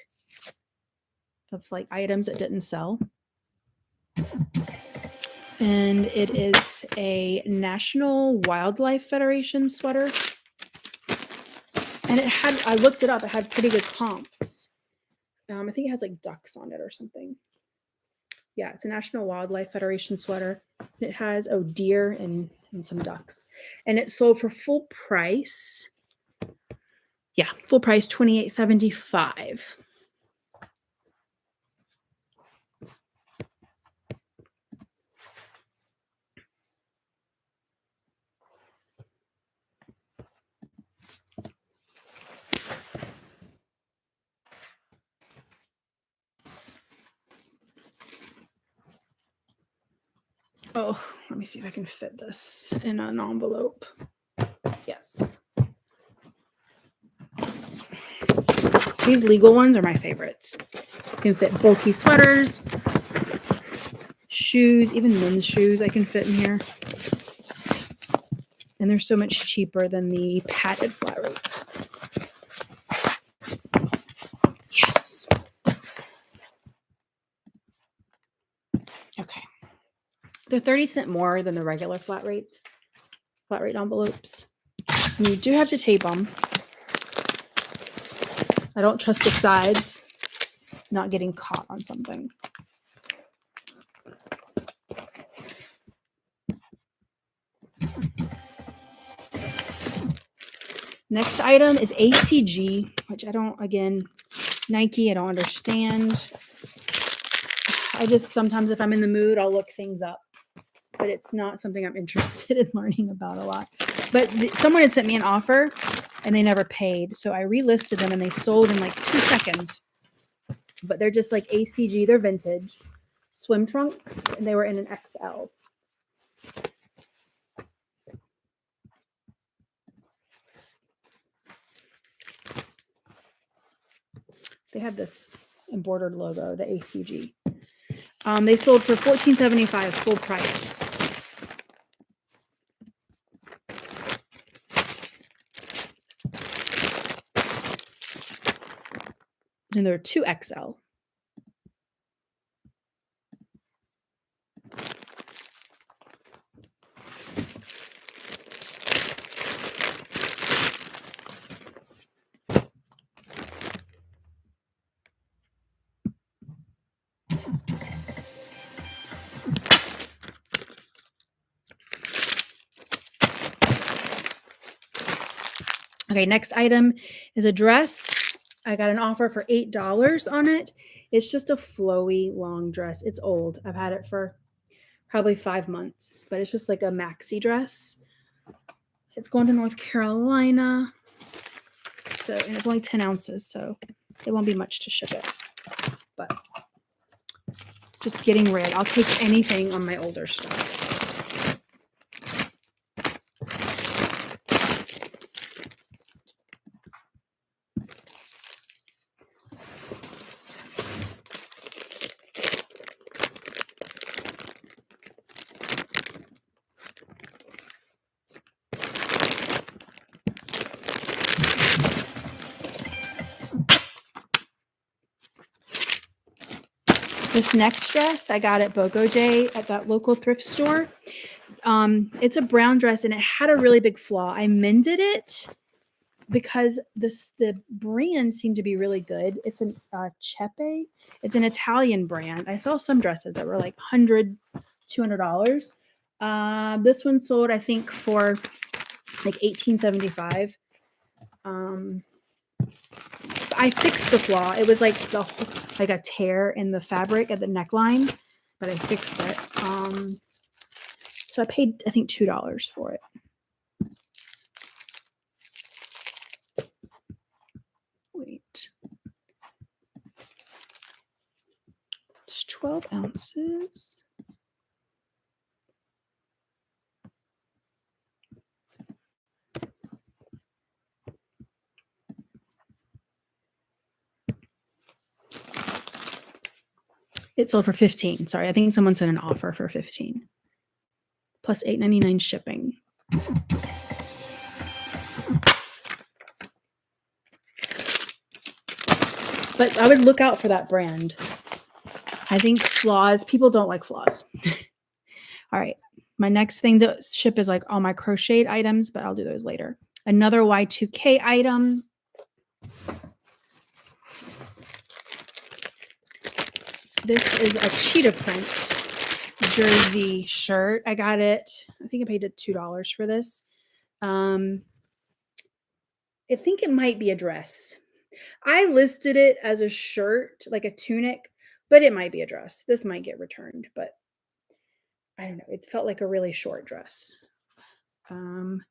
of like items that didn't sell. And it is a National Wildlife Federation sweater. And it had, I looked it up, it had pretty good comps. I think it has like ducks on it or something. Yeah, it's a National Wildlife Federation sweater. It has, oh, deer and some ducks. And it sold for full price Yeah, full price, $28.75. Oh, let me see if I can fit this in an envelope. Yes. These legal ones are my favorites. You can fit bulky sweaters, shoes, even men's shoes I can fit in here. And they're so much cheaper than the padded flat rates. Yes. Okay. They're 30 cents more than the regular flat rate envelopes. And you do have to tape them. I don't trust the sides not getting caught on something. Next item is ACG, which I don't, again, Nike, I don't understand. I just sometimes, if I'm in the mood, I'll look things up, but it's not something I'm interested in learning about a lot. But someone had sent me an offer and they never paid. So I relisted them and they sold in like 2 seconds. But they're just like ACG, they're vintage swim trunks, and they were in an XL. They have this embroidered logo, the ACG. They sold for $14.75 full price. And there are 2XL. Okay, next item is a dress. I got an offer for $8 on it. It's just a flowy long dress. It's old. I've had it for probably 5 months, but it's just like a maxi dress. It's going to North Carolina. So, and it's only 10 ounces, so it won't be much to ship it. But just getting rid. I'll take anything on my older stuff. This next dress I got at BOGO Day at that local thrift store. It's a brown dress and it had a really big flaw. I mended it because the brand seemed to be really good. It's an Chepe. It's an Italian brand. I saw some dresses that were like $100, $200. This one sold, I think, for like $18.75. I fixed the flaw. It was like a tear in the fabric at the neckline, but I fixed it. So I paid, I think, $2 for it. Wait. It's 12 ounces. It sold for $15. Sorry, I think someone sent an offer for $15. Plus $8.99 shipping. But I would look out for that brand. I think flaws, people don't like flaws. All right. My next thing to ship is like all my crocheted items, but I'll do those later. Another Y2K item. This is a cheetah print jersey shirt. I got it. I think I paid $2 for this. I think it might be a dress. I listed it as a shirt, like a tunic, but it might be a dress. This might get returned, but I don't know. It felt like a really short dress. Um,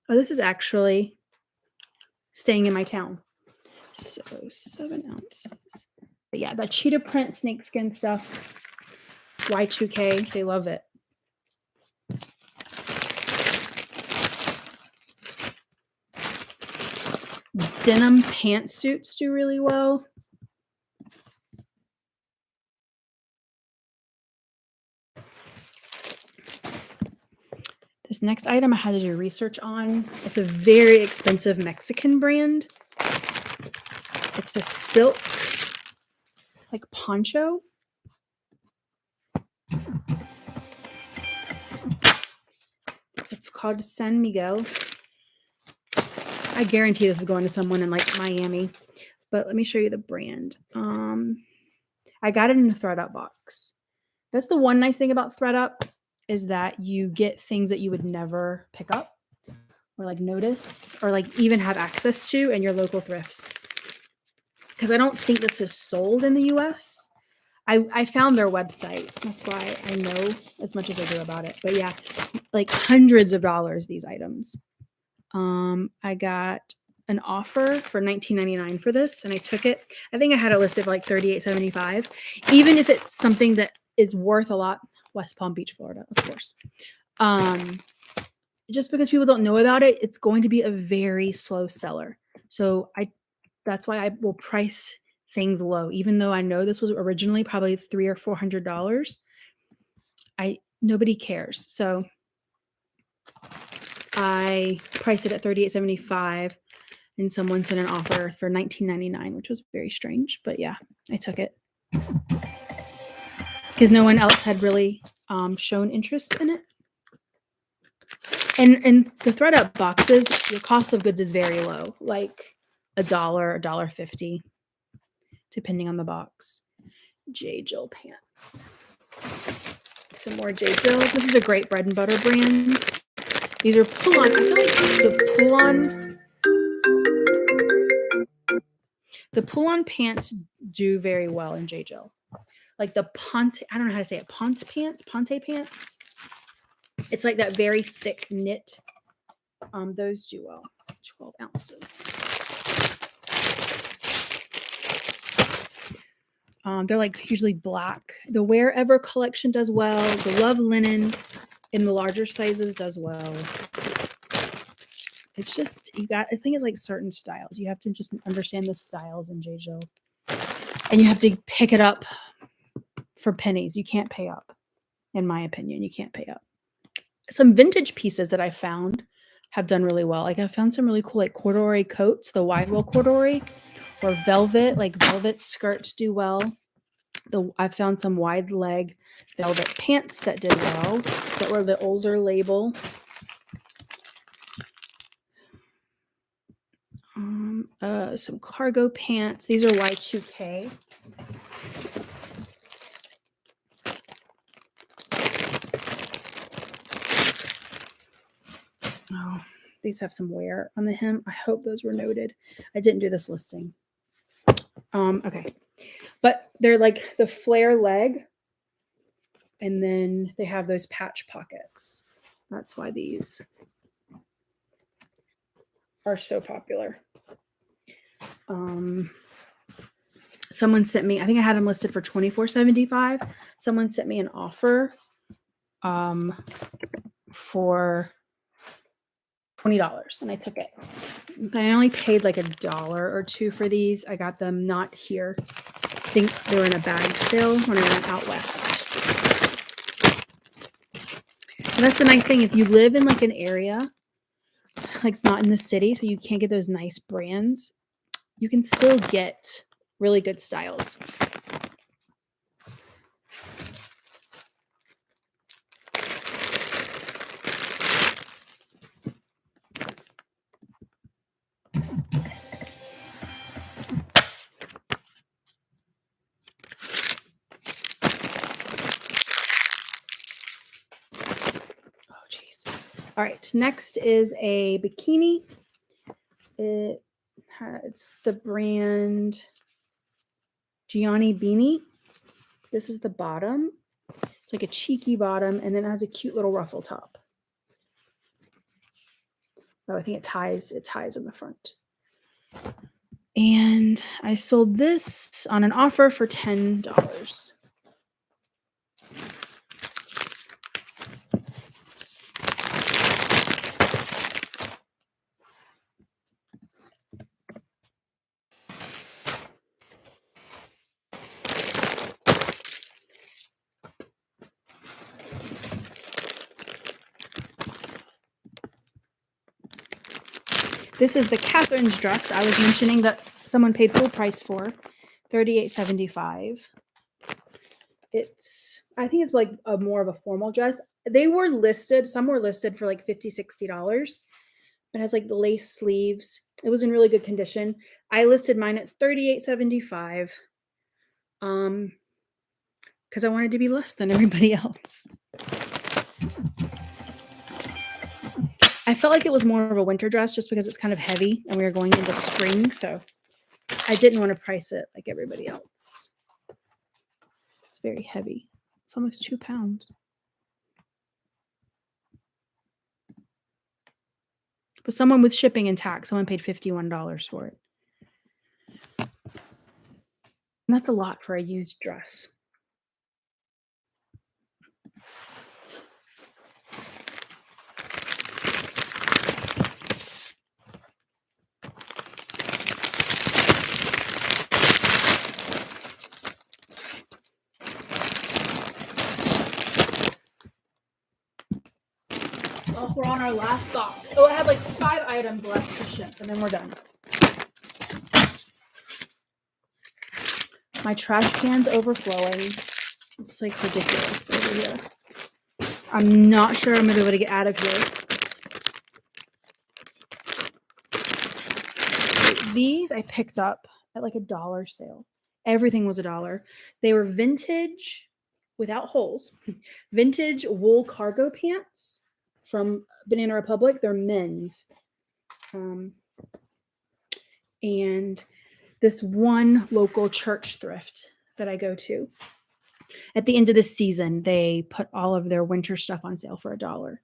oh, this is actually staying in my town. So 7 ounces. But yeah, that cheetah print snakeskin stuff, Y2K, they love it. Denim pantsuits do really well. This next item I had to do research on. It's a very expensive Mexican brand. It's a silk, like poncho. It's called San Miguel. I guarantee this is going to someone in like Miami, but let me show you the brand. I got it in a ThredUp box. That's the one nice thing about ThredUp is that you get things that you would never pick up or like notice or like even have access to in your local thrifts. Because I don't think this is sold in the US. I found their website. That's why I know as much as I do about it. But yeah, like hundreds of dollars, these items. I got an offer for $19.99 for this, and I took it. I think I had it listed for like $38.75. Even if it's something that is worth a lot, West Palm Beach, Florida, of course. Just because people don't know about it, it's going to be a very slow seller. So that's why I will price things low, even though I know this was originally probably $300 or $400. Nobody cares. So I priced it at $38.75 and someone sent an offer for $19.99, which was very strange. But yeah, I took it because no one else had really shown interest in it. And in the ThredUp boxes, the cost of goods is very low, like $1, $1.50, depending on the box. J. Jill pants. Some more J. Jill. This is a great bread and butter brand. These are pull-on. I feel like the pull-on pants do very well in J. Jill. Like the ponte, I don't know how to say it. Ponte pants. It's like that very thick knit. Those do well. 12 ounces. They're like usually black. The Wherever collection does well. The Love Linen in the larger sizes does well. It's just, I think it's like certain styles. You have to just understand the styles in J. Jill. And you have to pick it up for pennies. You can't pay up. In my opinion, you can't pay up. Some vintage pieces that I found have done really well. Like I found some really cool like corduroy coats, the Widewell corduroy, or velvet, like velvet skirts do well. I found some wide leg velvet pants that did well, that were the older label. Some cargo pants. These are Y2K. Oh, these have some wear on the hem. I hope those were noted. I didn't do this listing. Okay. But they're like the flare leg. And then they have those patch pockets. That's why these are so popular. Someone sent me, I think I had them listed for $24.75. Someone sent me an offer for $20 and I took it. I only paid like $1 or $2 for these. I got them not here. I think they were in a bag sale when I went out west. And that's the nice thing. If you live in like an area, like it's not in the city, so you can't get those nice brands, you can still get really good styles. Oh, geez. All right. Next is a bikini. It's the brand Gianni Beanie. This is the bottom. It's like a cheeky bottom, and then it has a cute little ruffle top. Oh, I think it ties in the front. And I sold this on an offer for $10. This is the Catherine's dress I was mentioning that someone paid full price for, $38.75. I think it's like a more of a formal dress. Some were listed for like $50, $60. It has like the lace sleeves. It was in really good condition. I listed mine at $38.75. Because I wanted to be less than everybody else. I felt like it was more of a winter dress just because it's kind of heavy and we were going into spring, so I didn't want to price it like everybody else. It's very heavy. It's almost 2 pounds. But someone with shipping and tax, someone paid $51 for it. And that's a lot for a used dress. Oh, we're on our last box. Oh, I have like 5 items left to ship, and then we're done. My trash can's overflowing. It's like ridiculous over here. I'm not sure I'm gonna be able to get out of here. These I picked up at like $1 sale. Everything was $1. They were vintage, without holes, vintage wool cargo pants from Banana Republic. They're men's. And this one local church thrift that I go to, at the end of the season, they put all of their winter stuff on sale for $1.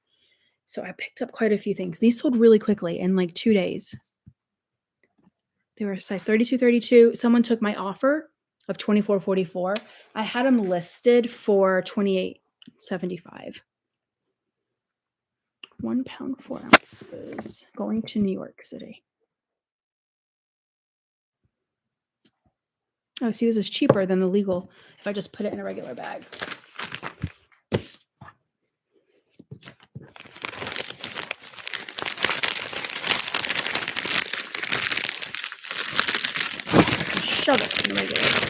So I picked up quite a few things. These sold really quickly in like 2 days. They were a size 32, 32. Someone took my offer of $24.44. I had them listed for $28.75. 1 pound, 4 ounces, going to New York City. Oh, see, this is cheaper than the legal if I just put it in a regular bag. Shove it in the regular bag.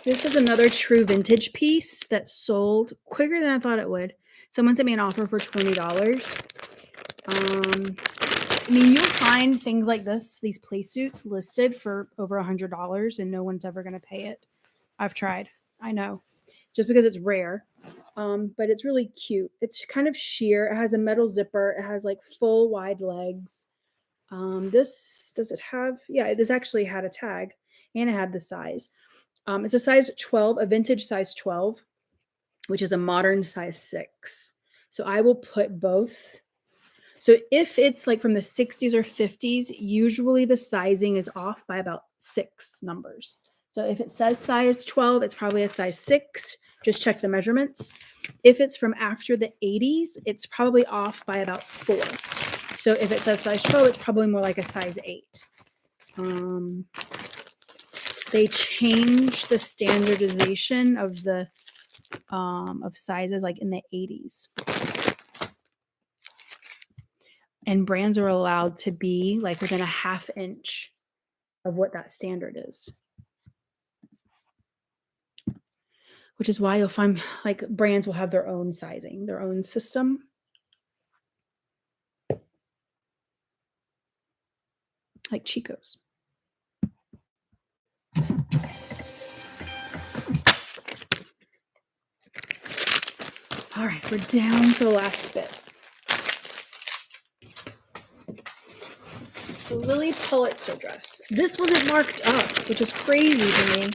This is another true vintage piece that sold quicker than I thought it would. Someone sent me an offer for $20. I mean, you'll find things like this, these play suits listed for over $100, and no one's ever going to pay it. I've tried. I know. Just because it's rare. But it's really cute. It's kind of sheer. It has a metal zipper. It has like full wide legs. This, does it have? Yeah, this actually had a tag, and it had the size. It's a size 12, a vintage size 12, which is a modern size 6. So I will put both. So if it's like from the 60s or 50s, usually the sizing is off by about 6 numbers. So if it says size 12, it's probably a size 6. Just check the measurements. If it's from after the 80s, it's probably off by about 4. So if it says size 12, it's probably more like a size 8. They changed the standardization of the of sizes like in the 80s. And brands are allowed to be like within a 1/2 inch of what that standard is. which is why you'll find like brands will have their own sizing, their own system. Like Chico's. All right, we're down to the last bit. The Lily Pulitzer dress. This wasn't marked up, which is crazy to me.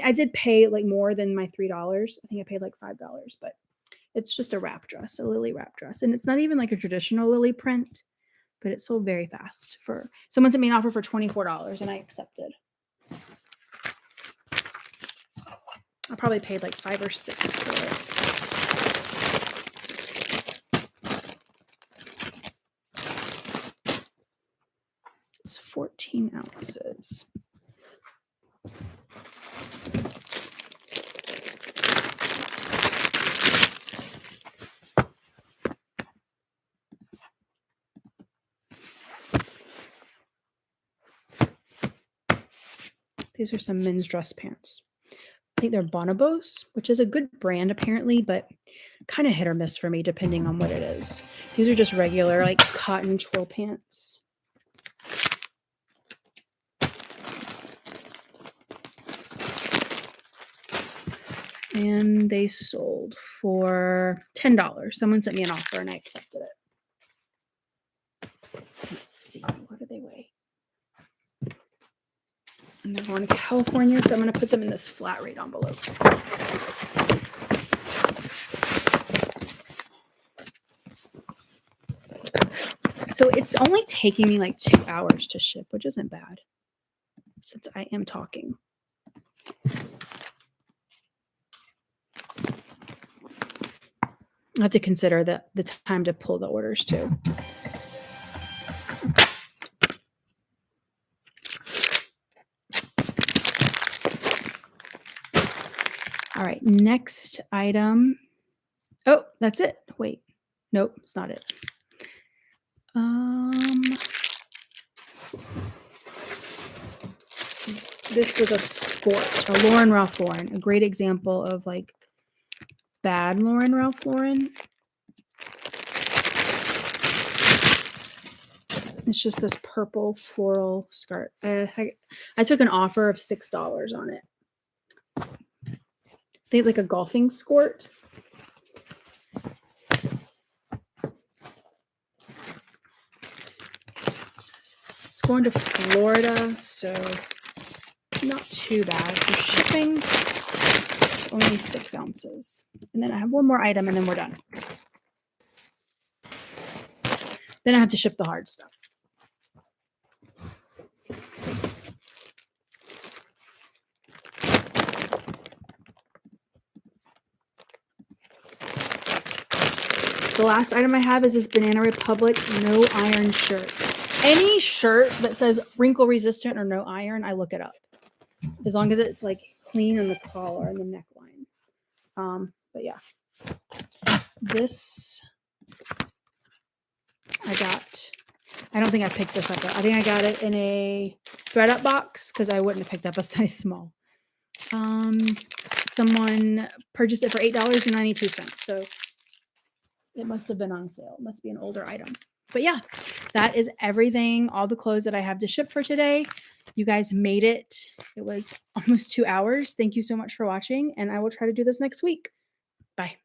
I did pay like more than my $3. I think I paid like $5, but it's just a wrap dress, a Lily wrap dress. And it's not even like a traditional Lily print, but it sold very fast. For someone sent me an offer for $24 and I accepted. I probably paid like $5 or $6 for it. It's 14 ounces. These are some men's dress pants. I think they're Bonobos, which is a good brand apparently, but kind of hit or miss for me depending on what it is. These are just regular like cotton twill pants. And they sold for $10. Someone sent me an offer and I accepted it. Let's see, what do they weigh? And they're going to California, so I'm going to put them in this flat rate envelope. So it's only taking me like 2 hours to ship, which isn't bad since I am talking. I have to consider the time to pull the orders too. All right, next item. Oh, that's it. Wait, nope, it's not it. This was a skort, a Lauren Ralph Lauren, a great example of like bad Lauren Ralph Lauren. It's just this purple floral skirt. I took an offer of $6 on it. I think like a golfing skort. It's going to Florida, so not too bad for shipping. It's only 6 ounces. And then I have one more item and then we're done. Then I have to ship the hard stuff. The last item I have is this Banana Republic no iron shirt. Any shirt that says wrinkle resistant or no iron, I look it up. As long as it's like clean on the collar and the neckline. But yeah. This I got. I don't think I picked this up. I think I got it in a thread up box because I wouldn't have picked up a size small. Someone purchased it for $8.92. So it must have been on sale. It must be an older item. But yeah, that is everything. All the clothes that I have to ship for today. You guys made it. It was almost 2 hours. Thank you so much for watching. And I will try to do this next week. Bye.